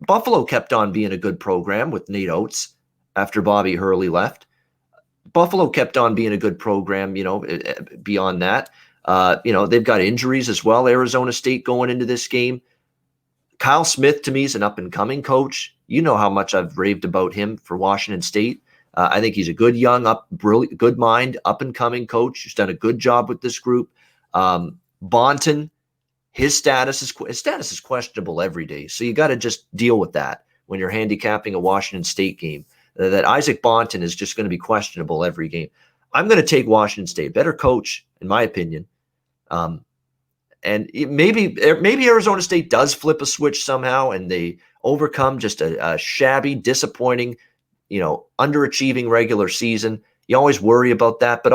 Buffalo kept on being a good program with Nate Oates after Bobby Hurley left. Buffalo kept on being a good program, beyond that. They've got injuries as well. Arizona State going into this game. Kyle Smith, to me, is an up-and-coming coach. You know how much I've raved about him for Washington State. I think he's a good, young, brilliant, good mind, up-and-coming coach who's done a good job with this group. Bonton, his status is questionable every day, so you got to just deal with that when you're handicapping a Washington State game. That Isaac Bonton is just going to be questionable every game. I'm going to take Washington State, better coach, in my opinion. And maybe Arizona State does flip a switch somehow, and they overcome just a shabby, disappointing, underachieving regular season. You always worry about that, but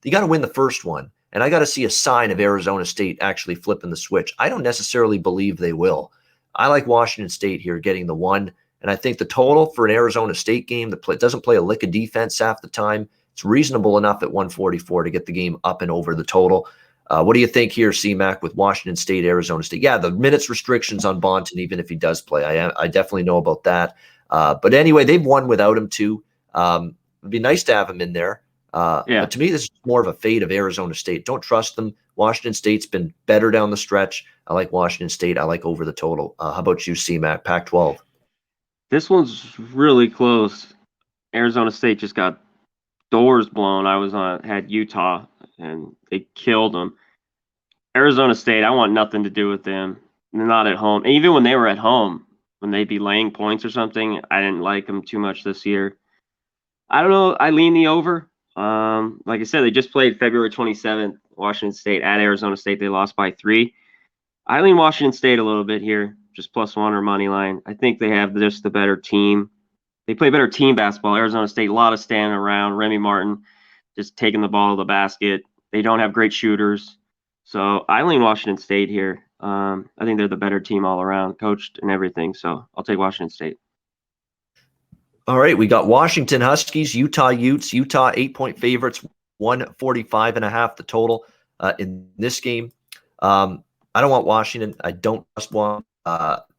you got to win the first one. And I got to see a sign of Arizona State actually flipping the switch. I don't necessarily believe they will. I like Washington State here getting the 1. And I think the total for an Arizona State game that doesn't play a lick of defense half the time, it's reasonable enough at 144 to get the game up and over the total. What do you think here, C-Mac, with Washington State, Arizona State? Yeah, the minutes restrictions on Bonton, even if he does play. I definitely know about that. But anyway, they've won without him too. It'd be nice to have him in there. But to me, this is more of a fate of Arizona State. Don't trust them. Washington State's been better down the stretch. I like Washington State. I like over the total. How about you, C-Mac, Pac-12? This one's really close. Arizona State just got doors blown. Had Utah, and they killed them. Arizona State, I want nothing to do with them. They're not at home. And even when they were at home, when they'd be laying points or something, I didn't like them too much this year. I don't know. I lean the over. Like I said, they just played February 27th, Washington State at Arizona State. They lost by 3. I lean Washington State a little bit here, just +1 or money line. I think they have just the better team. They play better team basketball. Arizona State, a lot of standing around. Remy Martin just taking the ball to the basket. They don't have great shooters. So I lean Washington State here. I think they're the better team all around, coached and everything. So I'll take Washington State. All right, we got Washington Huskies, Utah Utes. Utah 8-point favorites, 145.5 the total in this game. I don't want Washington. I don't trust one.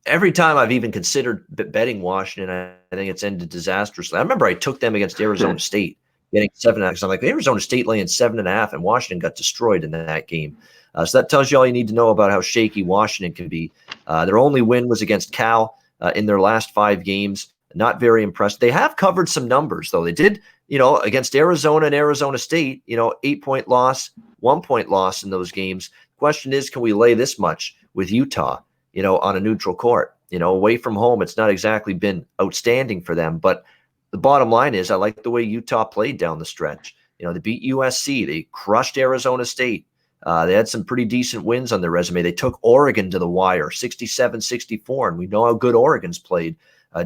Every time I've even considered betting Washington, I think it's ended disastrously. I remember I took them against Arizona State, getting 7.5. I'm like, Arizona State laying 7.5, and Washington got destroyed in that game. So that tells you all you need to know about how shaky Washington can be. Their only win was against Cal in their last 5 games. Not very impressed. They have covered some numbers, though. They did, against Arizona and Arizona State, 8-point loss, 1-point loss in those games. Question is, can we lay this much with Utah? on a neutral court. Away from home, it's not exactly been outstanding for them. But the bottom line is I like the way Utah played down the stretch. They beat USC. They crushed Arizona State. They had some pretty decent wins on their resume. They took Oregon to the wire, 67-64, and we know how good Oregon's played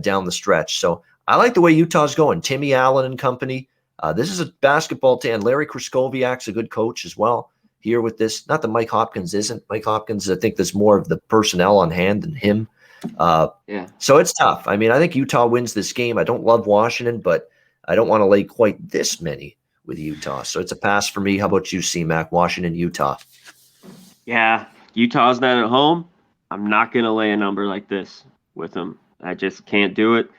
down the stretch. So I like the way Utah's going. Timmy Allen and company. This is a basketball team. Larry Kraskowiak's a good coach as well here with this. Not that Mike Hopkins isn't. Mike Hopkins, I think there's more of the personnel on hand than him. So it's tough. I think Utah wins this game. I don't love Washington, but I don't want to lay quite this many with Utah. So it's a pass for me. How about you, C-Mac? Washington, Utah. Yeah, Utah's not at home. I'm not going to lay a number like this with them. I just can't do it.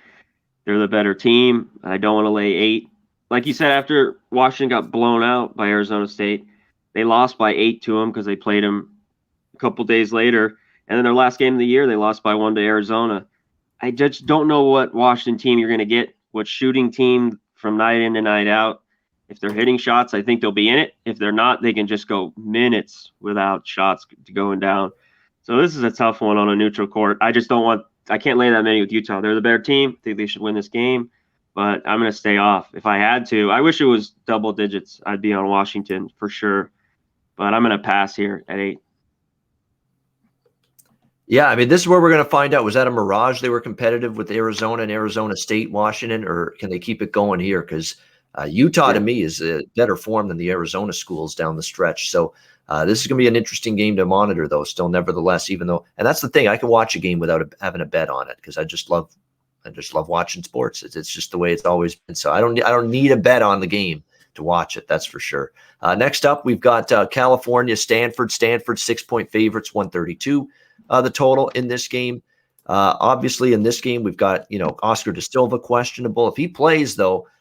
They're the better team. I don't want to lay 8. Like you said, after Washington got blown out by Arizona State, they lost by 8 to them because they played them a couple days later. And then their last game of the year, they lost by 1 to Arizona. I just don't know what Washington team you're going to get, what shooting team from night in to night out. If they're hitting shots, I think they'll be in it. If they're not, they can just go minutes without shots going down. So this is a tough one on a neutral court. I can't lay that many with Utah. They're the better team. I think they should win this game, but I'm going to stay off. If I had to, I wish it was double digits. I'd be on Washington for sure, but I'm going to pass here at 8. Yeah, this is where we're going to find out. Was that a mirage? They were competitive with Arizona and Arizona State, Washington, or can they keep it going here? Because Utah, to me, is a better form than the Arizona schools down the stretch. So this is going to be an interesting game to monitor, though, still nevertheless, even though – and that's the thing. I can watch a game without having a bet on it because I just love watching sports. It's just the way it's always been. So I don't need a bet on the game to watch it, that's for sure. Next up, we've got California, Stanford. Stanford, 6-point favorites, 132 the total in this game. Obviously, in this game, we've got, Oscar Da Silva questionable. If he plays, though –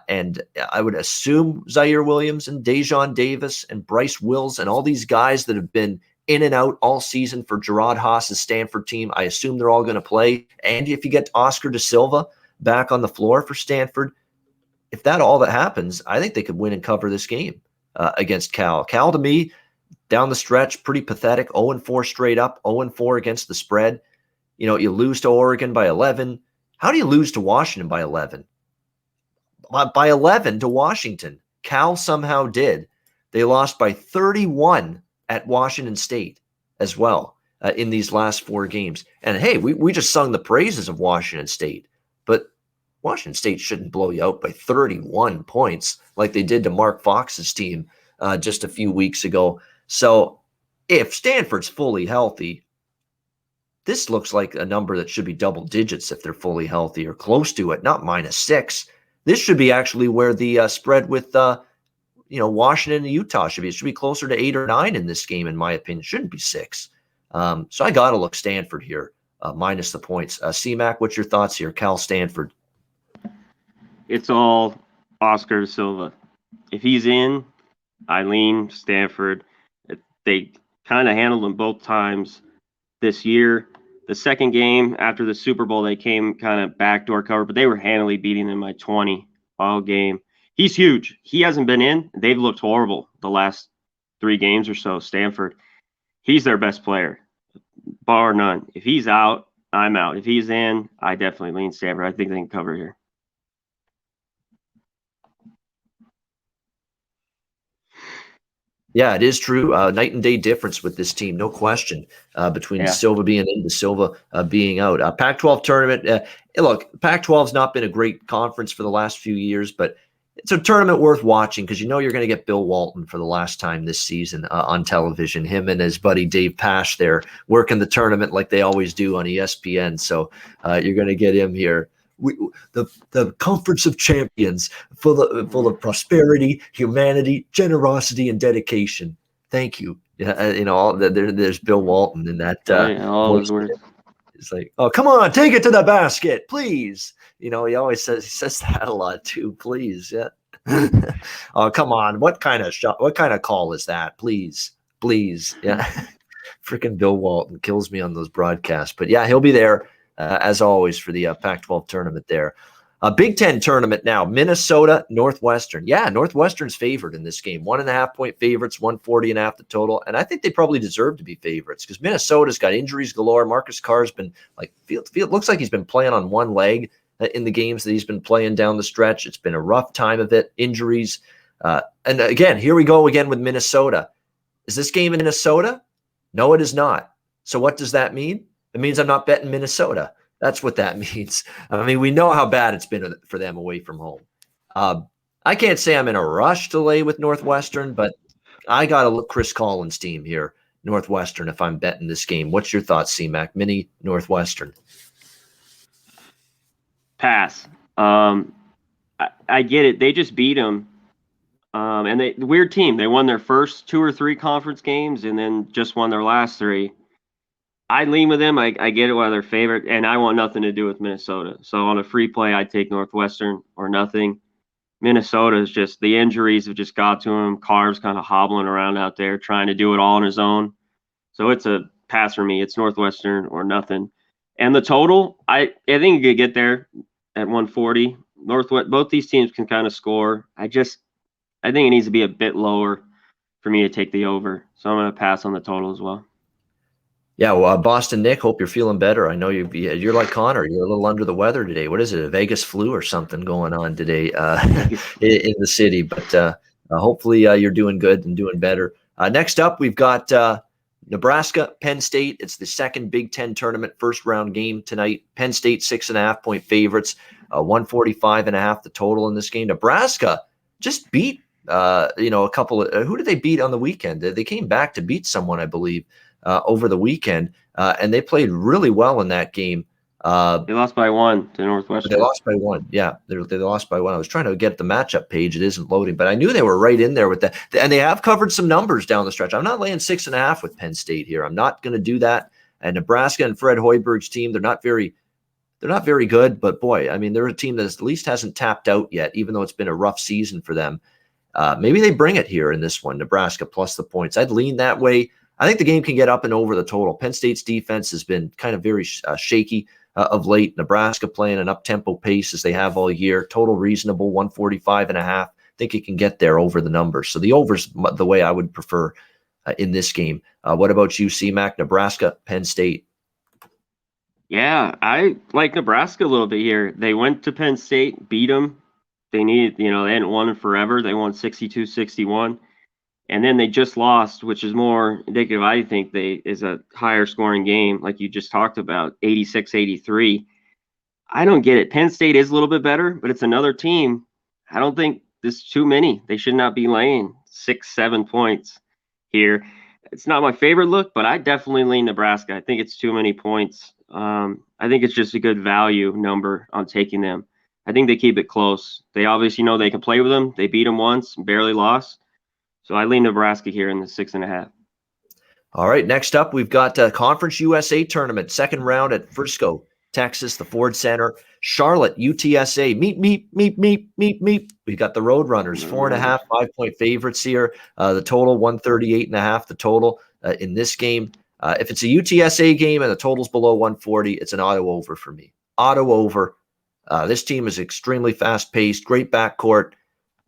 and I would assume Zaire Williams and Dejon Davis and Bryce Wills and all these guys that have been in and out all season for Gerard Haas's Stanford team, I assume they're all going to play. And if you get Oscar Da Silva back on the floor for Stanford, if all that happens, I think they could win and cover this game against Cal. Cal, to me, down the stretch, pretty pathetic. 0-4 straight up, 0-4 against the spread. You lose to Oregon by 11. How do you lose to Washington by 11? By 11 to Washington. Cal somehow did. They lost by 31 at Washington State as well in these last 4 games. And hey, we just sung the praises of Washington State, but Washington State shouldn't blow you out by 31 points like they did to Mark Fox's team just a few weeks ago. So if Stanford's fully healthy, this looks like a number that should be double digits if they're fully healthy or close to it, not -6. This should be actually where the spread with, Washington and Utah should be. It should be closer to 8 or 9 in this game, in my opinion. It shouldn't be 6. So I got to look Stanford here, minus the points. C-Mac, what's your thoughts here? Cal, Stanford. It's all Oscar Da Silva. If he's in, I lean Stanford. They kind of handled him both times this year. The second game after the Super Bowl, they came kind of backdoor cover, but they were handily beating them by 20 all game. He's huge. He hasn't been in. They've looked horrible the last 3 games or so, Stanford. He's their best player, bar none. If he's out, I'm out. If he's in, I definitely lean Stanford. I think they can cover here. Yeah, it is true. Night and day difference with this team, no question, between Silva being in, Silva being out. Pac-12 tournament. Look, Pac-12's not been a great conference for the last few years, but it's a tournament worth watching because you're going to get Bill Walton for the last time this season on television. Him and his buddy Dave Pasch there working the tournament like they always do on ESPN. So you're going to get him here. The Conference of Champions full of prosperity, humanity, generosity, and dedication. Thank you. There's Bill Walton in that. All those words. It's like, oh, come on, take it to the basket, please. He always says that a lot too. Please, yeah. Oh, come on, what kind of shot? What kind of call is that? Please, yeah. Freaking Bill Walton kills me on those broadcasts, but yeah, he'll be there. As always for the Pac-12 tournament there. A Big Ten tournament now, Minnesota, Northwestern. Yeah, Northwestern's favored in this game. 1.5-point favorites, 140.5 the total. And I think they probably deserve to be favorites because Minnesota's got injuries galore. Marcus Carr's been looks like he's been playing on one leg in the games that he's been playing down the stretch. It's been a rough time of it, injuries. And again, here we go again with Minnesota. Is this game in Minnesota? No, it is not. So what does that mean? It means I'm not betting Minnesota. That's what that means. I mean, we know how bad it's been for them away from home. I can't say I'm in a rush to lay with Northwestern, but I got to look Chris Collins' team here, Northwestern, if I'm betting this game. What's your thoughts, C-Mac? Mini Northwestern. Pass. I get it. They just beat them. And the weird team. They won their first 2 or 3 conference games and then just won their last 3. I lean with them. I get it why they're favorite, and I want nothing to do with Minnesota. So on a free play, I take Northwestern or nothing. Minnesota is just the injuries have just got to him. Carr's kind of hobbling around out there trying to do it all on his own. So it's a pass for me. It's Northwestern or nothing. And the total, I think you could get there at 140. Northwest, both these teams can kind of score. I think it needs to be a bit lower for me to take the over. So I'm going to pass on the total as well. Yeah, well, Boston Nick, hope you're feeling better. I know you're like Conor. You're a little under the weather today. What is it, a Vegas flu or something going on today in the city? But hopefully you're doing good and doing better. Next up, we've got Nebraska, Penn State. It's the second Big Ten tournament first-round game tonight. Penn State 6.5-point favorites, 145.5 the total in this game. Nebraska just beat a couple of who did they beat on the weekend? They came back to beat someone, I believe. Over the weekend, and they played really well in that game. They lost by 1 to Northwestern. They lost by 1. Yeah, they lost by 1. I was trying to get the matchup page. It isn't loading, but I knew they were right in there with that. And they have covered some numbers down the stretch. I'm not laying 6.5 with Penn State here. I'm not going to do that. And Nebraska and Fred Hoiberg's team, they're not very good, but boy, I mean, they're a team that at least hasn't tapped out yet, even though it's been a rough season for them. Maybe they bring it here in this one, Nebraska plus the points. I'd lean that way. I think the game can get up and over the total. Penn State's defense has been kind of very shaky of late. Nebraska playing an up-tempo pace as they have all year. Total reasonable, 145.5. I think it can get there over the numbers. So the over's the way I would prefer in this game. What about you, C-Mac? Nebraska, Penn State. Yeah, I like Nebraska a little bit here. They went to Penn State, beat them. They they hadn't won in forever. They won 62-61. And then they just lost, which is more indicative, I think, is a higher scoring game, like you just talked about, 86-83. I don't get it. Penn State is a little bit better, but it's another team. I don't think this is too many. They should not be laying 6-7 points here. It's not my favorite look, but I definitely lean Nebraska. I think it's too many points. I think it's just a good value number on taking them. I think they keep it close. They obviously know they can play with them. They beat them once, barely lost. So I lean Nebraska here in the 6.5. All right, next up, we've got Conference USA Tournament, second round at Frisco, Texas, the Ford Center. Charlotte, UTSA, meet. We've got the Roadrunners, 4.5, 5-point favorites here. The total, 138.5 the total in this game. If it's a UTSA game and the total's below 140, it's an auto over for me. Auto over. This team is extremely fast-paced, great backcourt.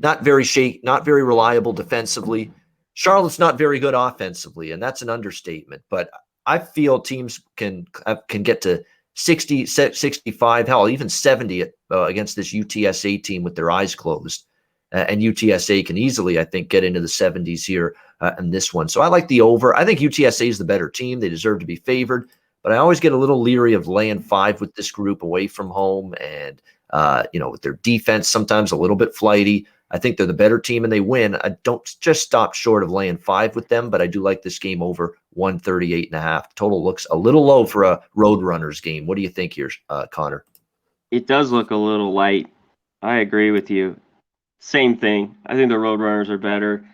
Not very reliable defensively. Charlotte's not very good offensively, and that's an understatement. But I feel teams can get to 60, 65, hell, even 70 against this UTSA team with their eyes closed. And UTSA can easily, I think, get into the 70s here in this one. So I like the over. I think UTSA is the better team. They deserve to be favored. But I always get a little leery of laying 5 with this group away from home. And, with their defense sometimes a little bit flighty. I think they're the better team and they win. I don't just stop short of laying 5 with them, but I do like this game over 138.5. Total looks a little low for a Roadrunners game. What do you think here, Conor? It does look a little light. I agree with you. Same thing. I think the Roadrunners are better.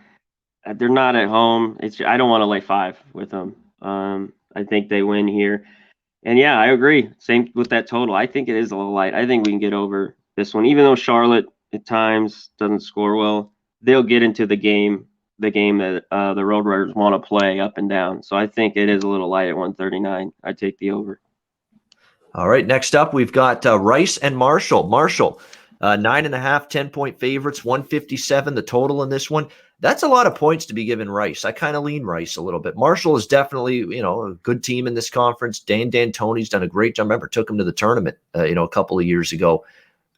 They're not at home. I don't want to lay 5 with them. I think they win here. And yeah, I agree. Same with that total. I think it is a little light. I think we can get over this one, even though Charlotte at times doesn't score well. They'll get into the game that the Roadrunners want to play up and down. So I think it is a little light at 139. I take the over. All right, next up, we've got Rice and Marshall. Marshall, 9.5, 10-point favorites, 157 the total in this one. That's a lot of points to be given Rice. I kind of lean Rice a little bit. Marshall is definitely, a good team in this conference. Dan D'Antoni's done a great job. I remember took him to the tournament, a couple of years ago.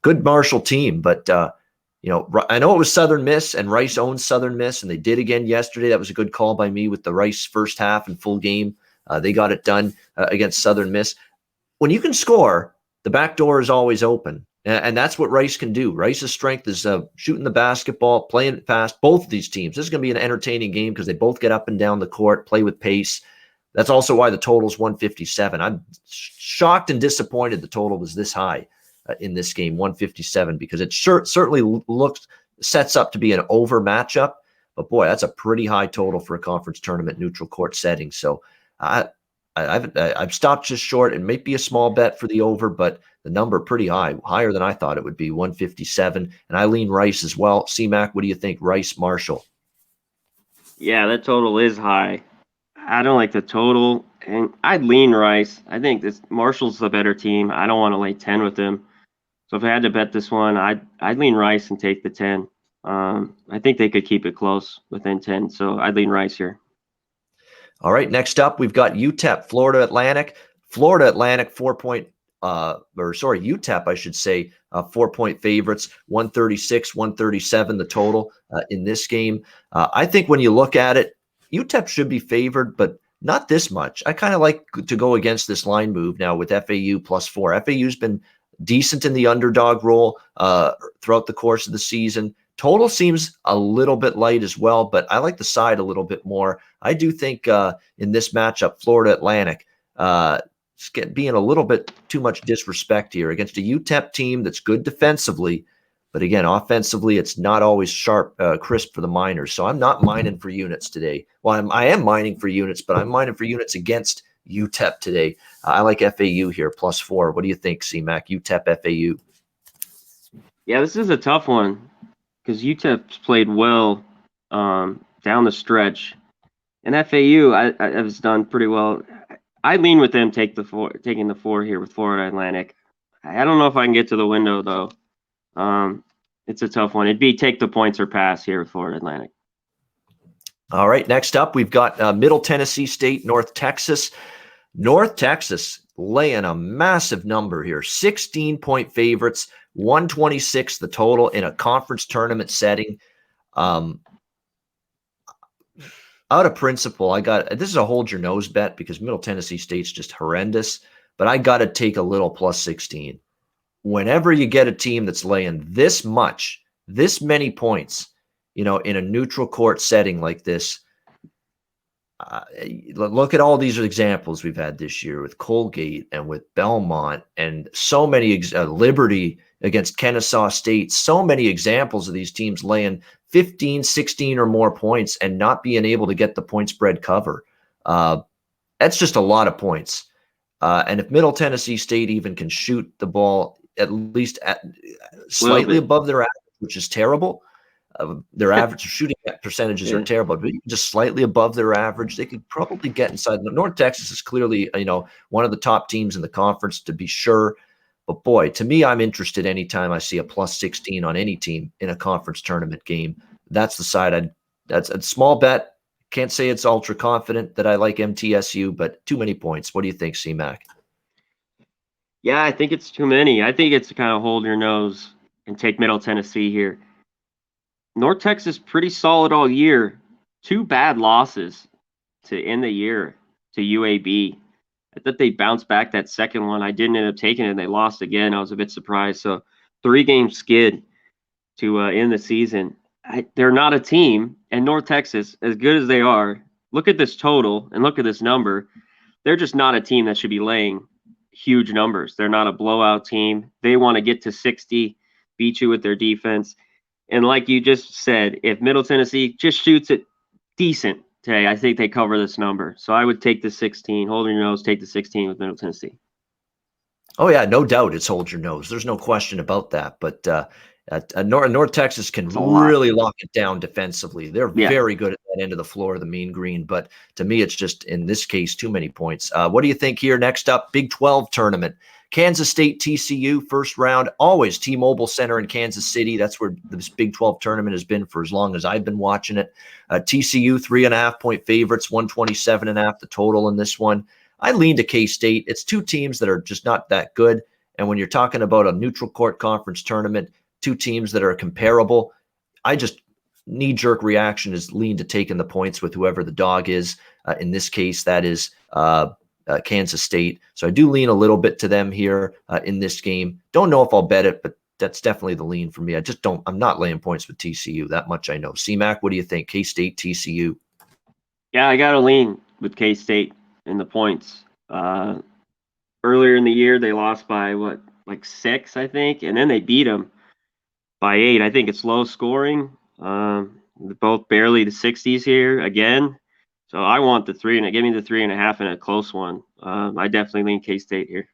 Good Marshall team, but I know it was Southern Miss, and Rice owns Southern Miss, and they did again yesterday. That was a good call by me with the Rice first half and full game. They got it done against Southern Miss. When you can score, the back door is always open, and that's what Rice can do. Rice's strength is shooting the basketball, playing it fast. Both of these teams. This is going to be an entertaining game because they both get up and down the court, play with pace. That's also why the total is 157. I'm shocked and disappointed the total was this high in this game, 157, because it certainly sets up to be an over matchup. But boy, that's a pretty high total for a conference tournament neutral court setting. So I've stopped just short. It might be a small bet for the over, but the number pretty high, higher than I thought it would be, 157. And I lean Rice as well. C-Mac, what do you think? Rice, Marshall? Yeah, that total is high. I don't like the total, and I'd lean Rice. I think Marshall's the better team. I don't want to lay 10 with them. So if I had to bet this one, I'd lean Rice and take the 10. I think they could keep it close within 10. So I'd lean Rice here. All right, next up, we've got UTEP, Florida Atlantic. Florida Atlantic, UTEP, I should say, 4-point favorites, 136, 137 the total in this game. I think when you look at it, UTEP should be favored, but not this much. I kind of like to go against this line move now with FAU +4. FAU's been decent in the underdog role throughout the course of the season. Total seems a little bit light as well, but I like the side a little bit more. I do think in this matchup, Florida Atlantic being a little bit too much disrespect here against a UTEP team that's good defensively, but again, offensively, it's not always sharp, crisp for the Miners. So I'm not mining for units today. Well, I am mining for units, but I'm mining for units against UTEP today. I like FAU here, +4. What do you think, C-Mac? UTEP, FAU? Yeah, this is a tough one because UTEP's played well down the stretch, and FAU has done pretty well. I lean with them taking the 4 here with Florida Atlantic. I don't know if I can get to the window though. It's a tough one. It'd be take the points or pass here with Florida Atlantic. All right, next up, we've got Middle Tennessee State, North Texas. North Texas laying a massive number here, 16-point favorites, 126 the total in a conference tournament setting. Out of principle, this is a hold your nose bet because Middle Tennessee State's just horrendous, but I got to take a little +16. Whenever you get a team that's laying this many points, in a neutral court setting like this, look at all these examples we've had this year with Colgate and with Belmont and so many Liberty against Kennesaw State, so many examples of these teams laying 15, 16 or more points and not being able to get the point spread cover. That's just a lot of points. And if Middle Tennessee State even can shoot the ball at least slightly above their average, which is terrible, their average shooting percentages are terrible, but just slightly above their average, they could probably get inside. North Texas is clearly, one of the top teams in the conference to be sure. But boy, to me, I'm interested anytime I see a +16 on any team in a conference tournament game. That's the side that's a small bet. Can't say it's ultra confident that I like MTSU, but too many points. What do you think, C-Mac? Yeah, I think it's too many. I think it's to kind of hold your nose and take Middle Tennessee here. North Texas pretty solid all year. 2 bad losses to end the year to UAB. I thought they bounced back that second one. I didn't end up taking it, and they lost again. I was a bit surprised. So 3-game skid to end the season. They're not a team, and North Texas, as good as they are, look at this total and look at this number. They're just not a team that should be laying huge numbers. They're not a blowout team. They want to get to 60, beat you with their defense. And like you just said, if Middle Tennessee just shoots it decent today, I think they cover this number. So I would take the 16, hold your nose, take the 16 with Middle Tennessee. Oh, yeah, no doubt it's hold your nose. There's no question about that. But North Texas can really lock it down defensively. They're very good at that end of the floor, the mean green. But to me, it's just, in this case, too many points. What do you think here next up? Big 12 tournament. Kansas State, TCU, first round, always T-Mobile Center in Kansas City. That's where this Big 12 tournament has been for as long as I've been watching it. TCU, 3.5-point favorites, 127.5 the total in this one. I lean to K-State. It's two teams that are just not that good. And when you're talking about a neutral court conference tournament, two teams that are comparable, I just knee-jerk reaction is lean to taking the points with whoever the dog is. In this case, that is Kansas State. So I do lean a little bit to them here in this game. Don't know if I'll bet it, but that's definitely the lean for me. I'm not laying points with TCU. That much I know. C-Mac, what do you think? K-State, TCU? Yeah, I got to lean with K-State in the points. Earlier in the year, they lost by, like 6, I think, and then they beat them by 8. I think it's low scoring. Both barely the 60s here again. So I want the 3, and give me the 3.5 in a close one. I definitely lean K-State here.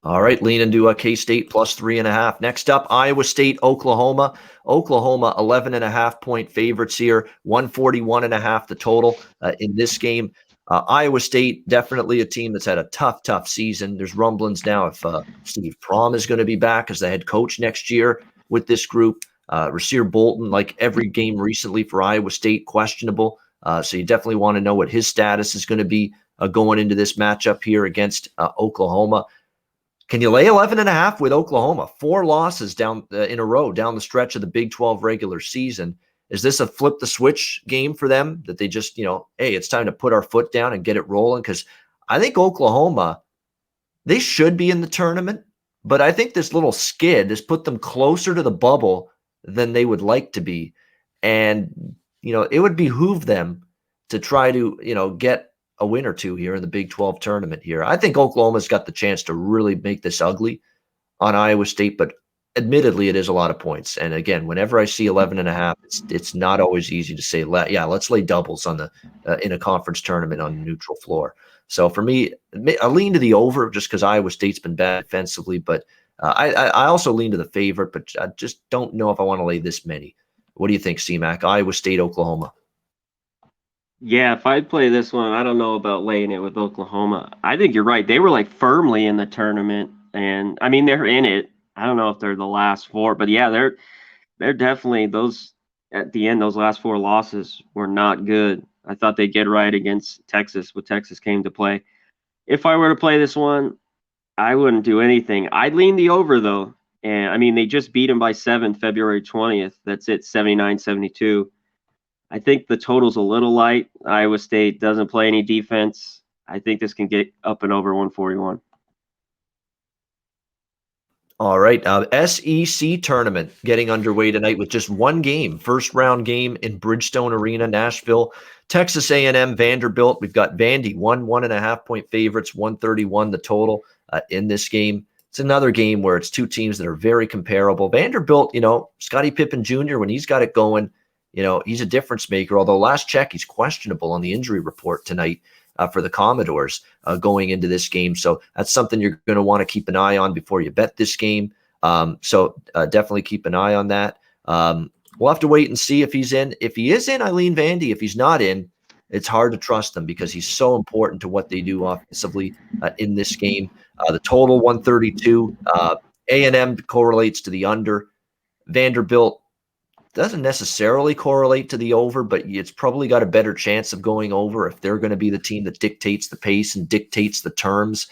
All right, lean into a K-State plus 3.5. Next up, Iowa State, Oklahoma. Oklahoma, 11.5-point favorites here, 141.5 the total in this game. Iowa State, definitely a team that's had a tough season. There's rumblings now if Steve Prohm is going to be back as the head coach next year with this group. Rasir Bolton, like every game recently for Iowa State, questionable. So you definitely want to know what his status is going to be going into this matchup here against Oklahoma. Can you lay 11.5 with Oklahoma? 4 losses down in a row down the stretch of the Big 12 regular season. Is this a flip the switch game for them that they just, hey, it's time to put our foot down and get it rolling? Because I think Oklahoma, they should be in the tournament, but I think this little skid has put them closer to the bubble than they would like to be. And, it would behoove them to try to, get a win or two here in the Big 12 tournament here. I think Oklahoma's got the chance to really make this ugly on Iowa State, but admittedly, it is a lot of points. And again, whenever I see 11.5, it's not always easy to say, let's lay doubles on the in a conference tournament on a neutral floor. So for me, I lean to the over just because Iowa State's been bad defensively, but I also lean to the favorite, but I just don't know if I want to lay this many. What do you think, C-Mac? Iowa State, Oklahoma. Yeah, if I play this one, I don't know about laying it with Oklahoma. I think you're right. They were like firmly in the tournament, and I mean they're in it. I don't know if they're the last 4, but yeah, they're definitely those at the end. Those last 4 losses were not good. I thought they'd get right against Texas when Texas came to play. If I were to play this one, I wouldn't do anything. I'd lean the over though, and I mean they just beat them by 7 February 20th. That's it, 79-72. I think the total's a little light. Iowa State doesn't play any defense. I think this can get up and over 141. All right. SEC tournament getting underway tonight with just one game, first round game in Bridgestone Arena, Nashville, Texas A&M, Vanderbilt. We've got Vandy, 1.5-point favorites, 131 the total in this game. It's another game where it's two teams that are very comparable. Vanderbilt, Scottie Pippen Jr., when he's got it going, he's a difference maker, although last check, he's questionable on the injury report tonight for the Commodores going into this game. So that's something you're going to want to keep an eye on before you bet this game. So definitely keep an eye on that. We'll have to wait and see if he's in. If he is in, I lean Vandy. If he's not in, it's hard to trust him because he's so important to what they do offensively in this game. The total 132. A&M correlates to the under. Vanderbilt doesn't necessarily correlate to the over, but it's probably got a better chance of going over if they're going to be the team that dictates the pace and dictates the terms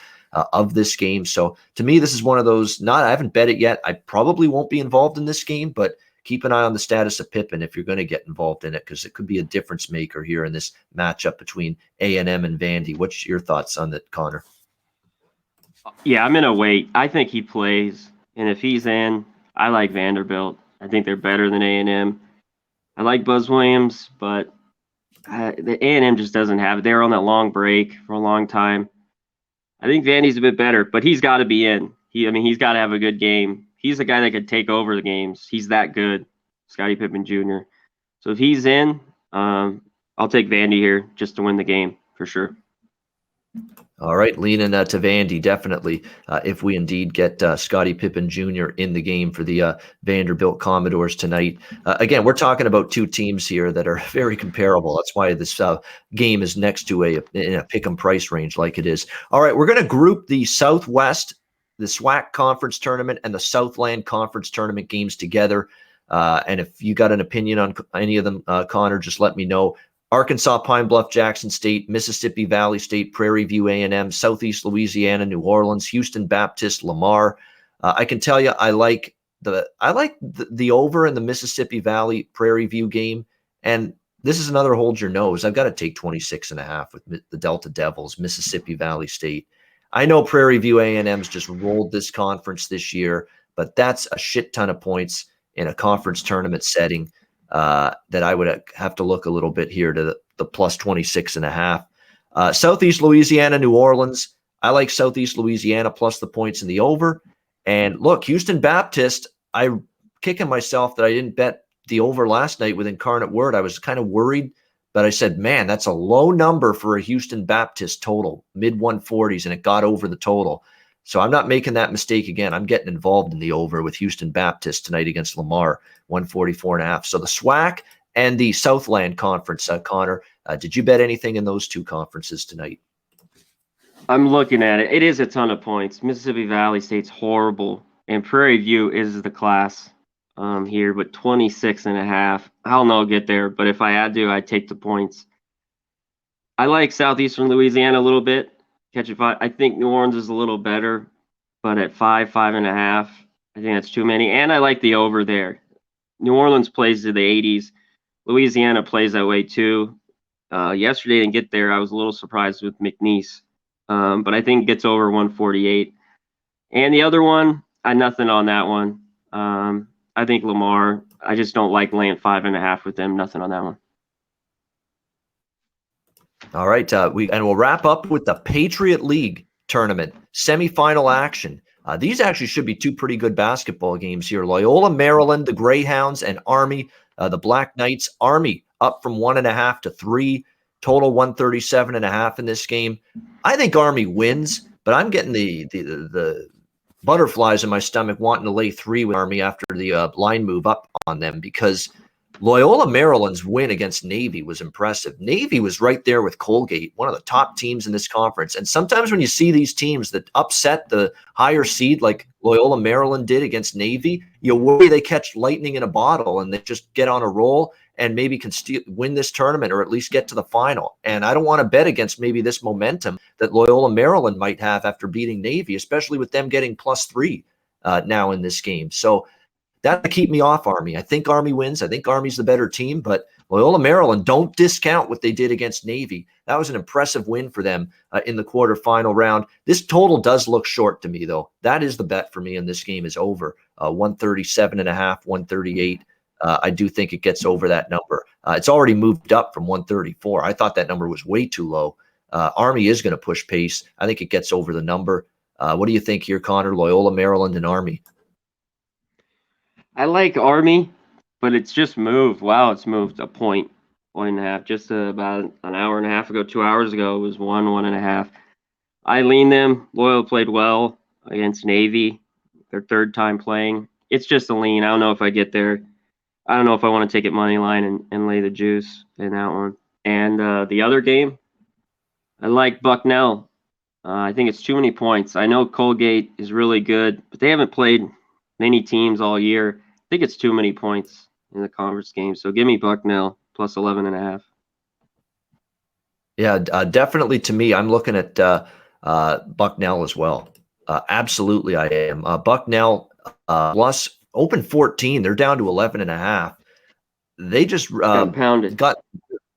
of this game. So to me, this is one of those, I haven't bet it yet. I probably won't be involved in this game, but keep an eye on the status of Pippen if you're going to get involved in it, because it could be a difference maker here in this matchup between A&M and Vandy. What's your thoughts on that, Conor? Yeah, I'm going to wait. I think he plays, and if he's in, I like Vanderbilt. I think they're better than A&M. I like Buzz Williams, but the A&M just doesn't have it. They're on that long break for a long time. I think Vandy's a bit better, but he's got to be in. He's got to have a good game. He's a guy that could take over the games. He's that good, Scottie Pippen Jr. So if he's in, I'll take Vandy here just to win the game for sure. All right, leaning to Vandy, definitely. If we indeed get Scottie Pippen Jr. in the game for the Vanderbilt Commodores tonight. Again, we're talking about two teams here that are very comparable. That's why this game is next to in a pick 'em price range like it is. All right, we're going to group the Southwest, the SWAC Conference Tournament, and the Southland Conference Tournament games together. And if you got an opinion on any of them, Connor, just let me know. Arkansas, Pine Bluff, Jackson State, Mississippi Valley State, Prairie View A&M, Southeast Louisiana, New Orleans, Houston Baptist, Lamar. I can tell you, I like the over in the Mississippi Valley Prairie View game, and this is another hold your nose. I've got to take 26.5 with the Delta Devils, Mississippi Valley State. I know Prairie View A&M's just rolled this conference this year, but that's a shit ton of points in a conference tournament setting. That I would have to look a little bit here to the plus 26.5. Southeast Louisiana, New Orleans. I like Southeast Louisiana plus the points in the over. And look, Houston Baptist, I'm kicking myself that I didn't bet the over last night with Incarnate Word. I was kind of worried, but I said, man, that's a low number for a Houston Baptist total, mid 140s, and it got over the total. So I'm not making that mistake again. I'm getting involved in the over with Houston Baptist tonight against Lamar, 144.5. So the SWAC and the Southland Conference, Connor, did you bet anything in those two conferences tonight? I'm looking at it. It is a ton of points. Mississippi Valley State's horrible, and Prairie View is the class here, but 26.5. I don't know I'll get there, but if I had to, I'd take the points. I like Southeastern Louisiana a little bit. Catch it 5. I think New Orleans is a little better, but at 5.5, I think that's too many. And I like the over there. New Orleans plays to the 80s. Louisiana plays that way too. Yesterday didn't get there. I was a little surprised with McNeese, but I think it gets over 148. And the other one, nothing on that one. I think Lamar. I just don't like laying 5.5 with them. Nothing on that one. All right, we'll wrap up with the Patriot League tournament semifinal action. These actually should be two pretty good basketball games here. Loyola, Maryland, the Greyhounds, and Army, the Black Knights. Army up from 1.5 to 3, total 137.5 in this game. I think Army wins, but I'm getting the butterflies in my stomach wanting to lay 3 with Army after the line move up on them, because Loyola Maryland's win against Navy was impressive. Navy was right there with Colgate, one of the top teams in this conference. And sometimes when you see these teams that upset the higher seed, like Loyola Maryland did against Navy, you worry they catch lightning in a bottle and they just get on a roll and maybe can win this tournament or at least get to the final. And I don't want to bet against maybe this momentum that Loyola Maryland might have after beating Navy, especially with them getting +3 now in this game. So that'll keep me off Army. I think Army wins. I think Army's the better team, but Loyola Maryland, don't discount what they did against Navy. That was an impressive win for them in the quarterfinal round. This total does look short to me, though. That is the bet for me in this game is over 137.5, 138. I do think it gets over that number. It's already moved up from 134. I thought that number was way too low. Army is going to push pace. I think it gets over the number. What do you think here, Connor? Loyola Maryland and Army. I like Army, but it's just moved. Wow, it's moved a point and a half. Just about an hour and a half ago, 2 hours ago, it was 1.5. I lean them. Loyola played well against Navy, their third time playing. It's just a lean. I don't know if I get there. I don't know if I want to take it money line and lay the juice in that one. And the other game, I like Bucknell. I think it's too many points. I know Colgate is really good, but they haven't played many teams all year. I think it's too many points in the conference game. So give me Bucknell plus 11.5. Yeah, definitely to me, I'm looking at Bucknell as well. Absolutely, I am. Bucknell plus open 14. They're down to 11.5. They just got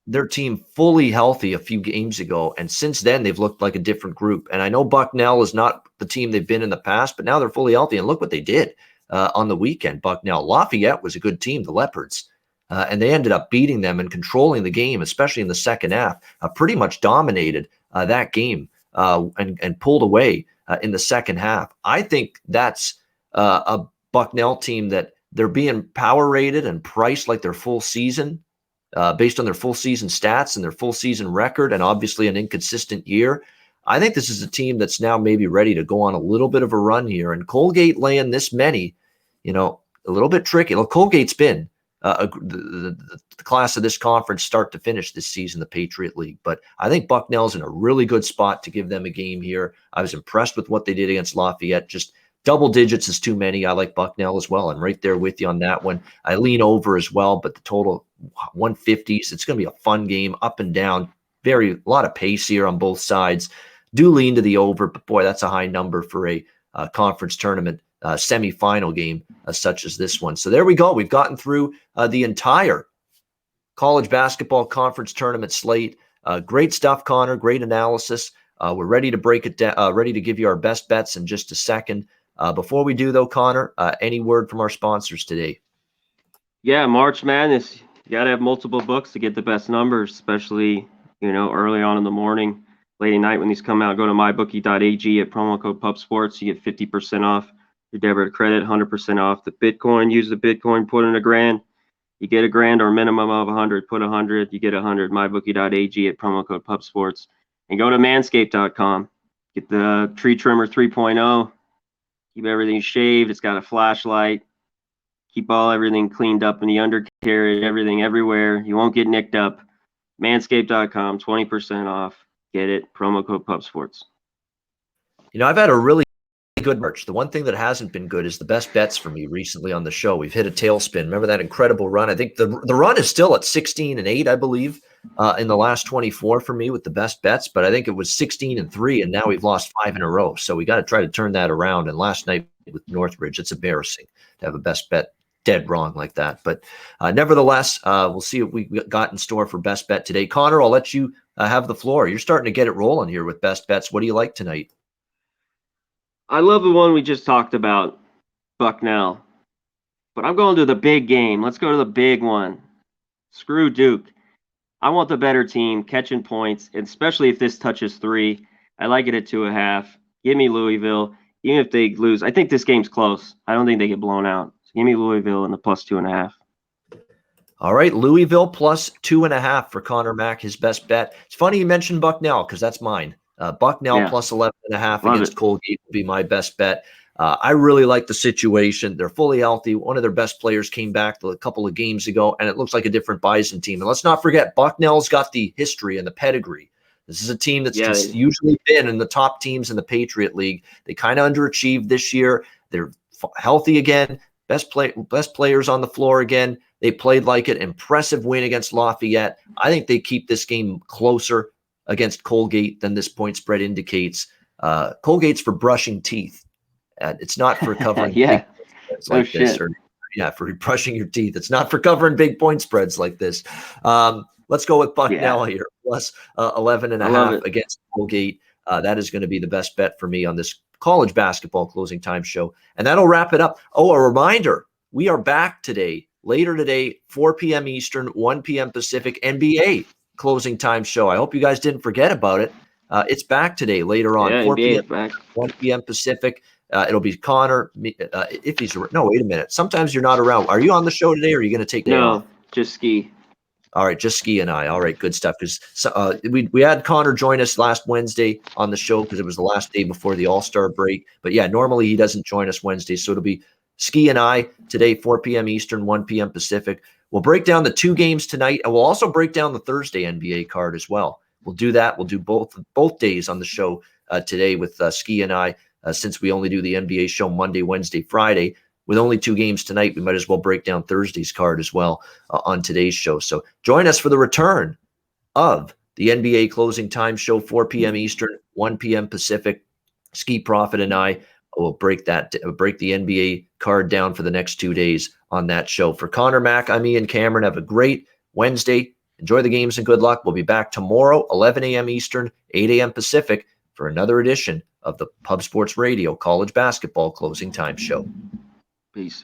their team fully healthy a few games ago, and since then they've looked like a different group. And I know Bucknell is not the team they've been in the past, but now they're fully healthy. And look what they did on the weekend. Bucknell, Lafayette was a good team, the Leopards, and they ended up beating them and controlling the game, especially in the second half. Pretty much dominated that game and pulled away in the second half. I think that's a Bucknell team that they're being power rated and priced like their full season, based on their full season stats and their full season record, and obviously an inconsistent year. I think this is a team that's now maybe ready to go on a little bit of a run here. And Colgate laying this many, a little bit tricky. Look, Colgate's been the class of this conference start to finish this season, the Patriot League. But I think Bucknell's in a really good spot to give them a game here. I was impressed with what they did against Lafayette. Just double digits is too many. I like Bucknell as well. I'm right there with you on that one. I lean over as well, but the total 150s. It's going to be a fun game, up and down. A lot of pace here on both sides. Do lean to the over, but boy, that's a high number for a conference tournament semifinal game such as this one. So there we go. We've gotten through the entire college basketball conference tournament slate. Great stuff, Conor. Great analysis. We're ready to break it down. Ready to give you our best bets in just a second. Before we do, though, Conor, any word from our sponsors today? Yeah, March Madness. You got to have multiple books to get the best numbers, especially early on in the morning. Late at night when these come out, go to mybookie.ag at promo code PUBSports. You get 50% off your debit or credit, 100% off the Bitcoin. Use the Bitcoin, put in $1,000. You get $1,000 or a minimum of 100. Put 100, you get 100. Mybookie.ag at promo code PUBSports. And go to manscaped.com. Get the tree trimmer 3.0. Keep everything shaved. It's got a flashlight. Keep everything cleaned up in the undercarriage, everything everywhere. You won't get nicked up. Manscaped.com, 20% off. Get it. Promo code PUBSports. I've had a really good March. The one thing that hasn't been good is the best bets for me recently on the show. We've hit a tailspin. Remember that incredible run? I think the run is still at 16-8, I believe, in the last 24 for me with the best bets. But I think it was 16-3, and now we've lost 5 in a row. So we got to try to turn that around. And last night with Northridge, it's embarrassing to have a best bet dead wrong like that. But nevertheless, we'll see what we got in store for best bet today. Conor, I'll let you have the floor. You're starting to get it rolling here with best bets. What do you like tonight? I love the one we just talked about, Bucknell. But I'm going to the big game. Let's go to the big one. Screw Duke. I want the better team catching points, and especially if this touches 3. I like it at 2.5. Give me Louisville. Even if they lose, I think this game's close. I don't think they get blown out. So give me Louisville in the plus 2.5. All right, Louisville plus 2.5 for Conor Mack, his best bet. It's funny you mentioned Bucknell because that's mine. Bucknell plus 11.5 against Colgate would be my best bet. I really like the situation. They're fully healthy. One of their best players came back a couple of games ago, and it looks like a different Bison team. And let's not forget, Bucknell's got the history and the pedigree. This is a team that's usually been in the top teams in the Patriot League. They kind of underachieved this year. They're healthy again. Best players on the floor again. They played like it. Impressive win against Lafayette. I think they keep this game closer against Colgate than this point spread indicates. Colgate's for brushing teeth. It's not for covering big spreads like this. For brushing your teeth. It's not for covering big point spreads like this. Let's go with Bucknell here, plus 11.5 against Colgate. That is going to be the best bet for me on this college basketball closing time show. And that'll wrap it up. Oh, a reminder, we are back later today, 4 p.m. Eastern, 1 p.m. Pacific, NBA closing time show. I hope you guys didn't forget about it. It's back today, later on, 4 p.m. back. 1 p.m. Pacific. It'll be Conor. If he's no, wait a minute. Sometimes you're not around. Are you on the show today, or are you going to take day off? No, just ski. All right, just Ski and I. All right, good stuff. Because we had Conor join us last Wednesday on the show because it was the last day before the All-Star break. But yeah, normally he doesn't join us Wednesday, so it'll be Ski and I today, 4 p.m. Eastern, 1 p.m. Pacific. We'll break down the 2 games tonight, and we'll also break down the Thursday NBA card as well. We'll do that. We'll do both days on the show today with Ski and I. Since we only do the NBA show Monday, Wednesday, Friday, with only 2 games tonight, we might as well break down Thursday's card as well on today's show. So join us for the return of the NBA closing time show, 4 p.m. Eastern, 1 p.m. Pacific. Ski Prophet and I will break the NBA card down for the next 2 days on that show. For Conor Mack, I'm Ian Cameron. Have a great Wednesday. Enjoy the games and good luck. We'll be back tomorrow, 11 a.m. Eastern, 8 a.m. Pacific, for another edition of the Pub Sports Radio College Basketball Closing Time Show. Peace.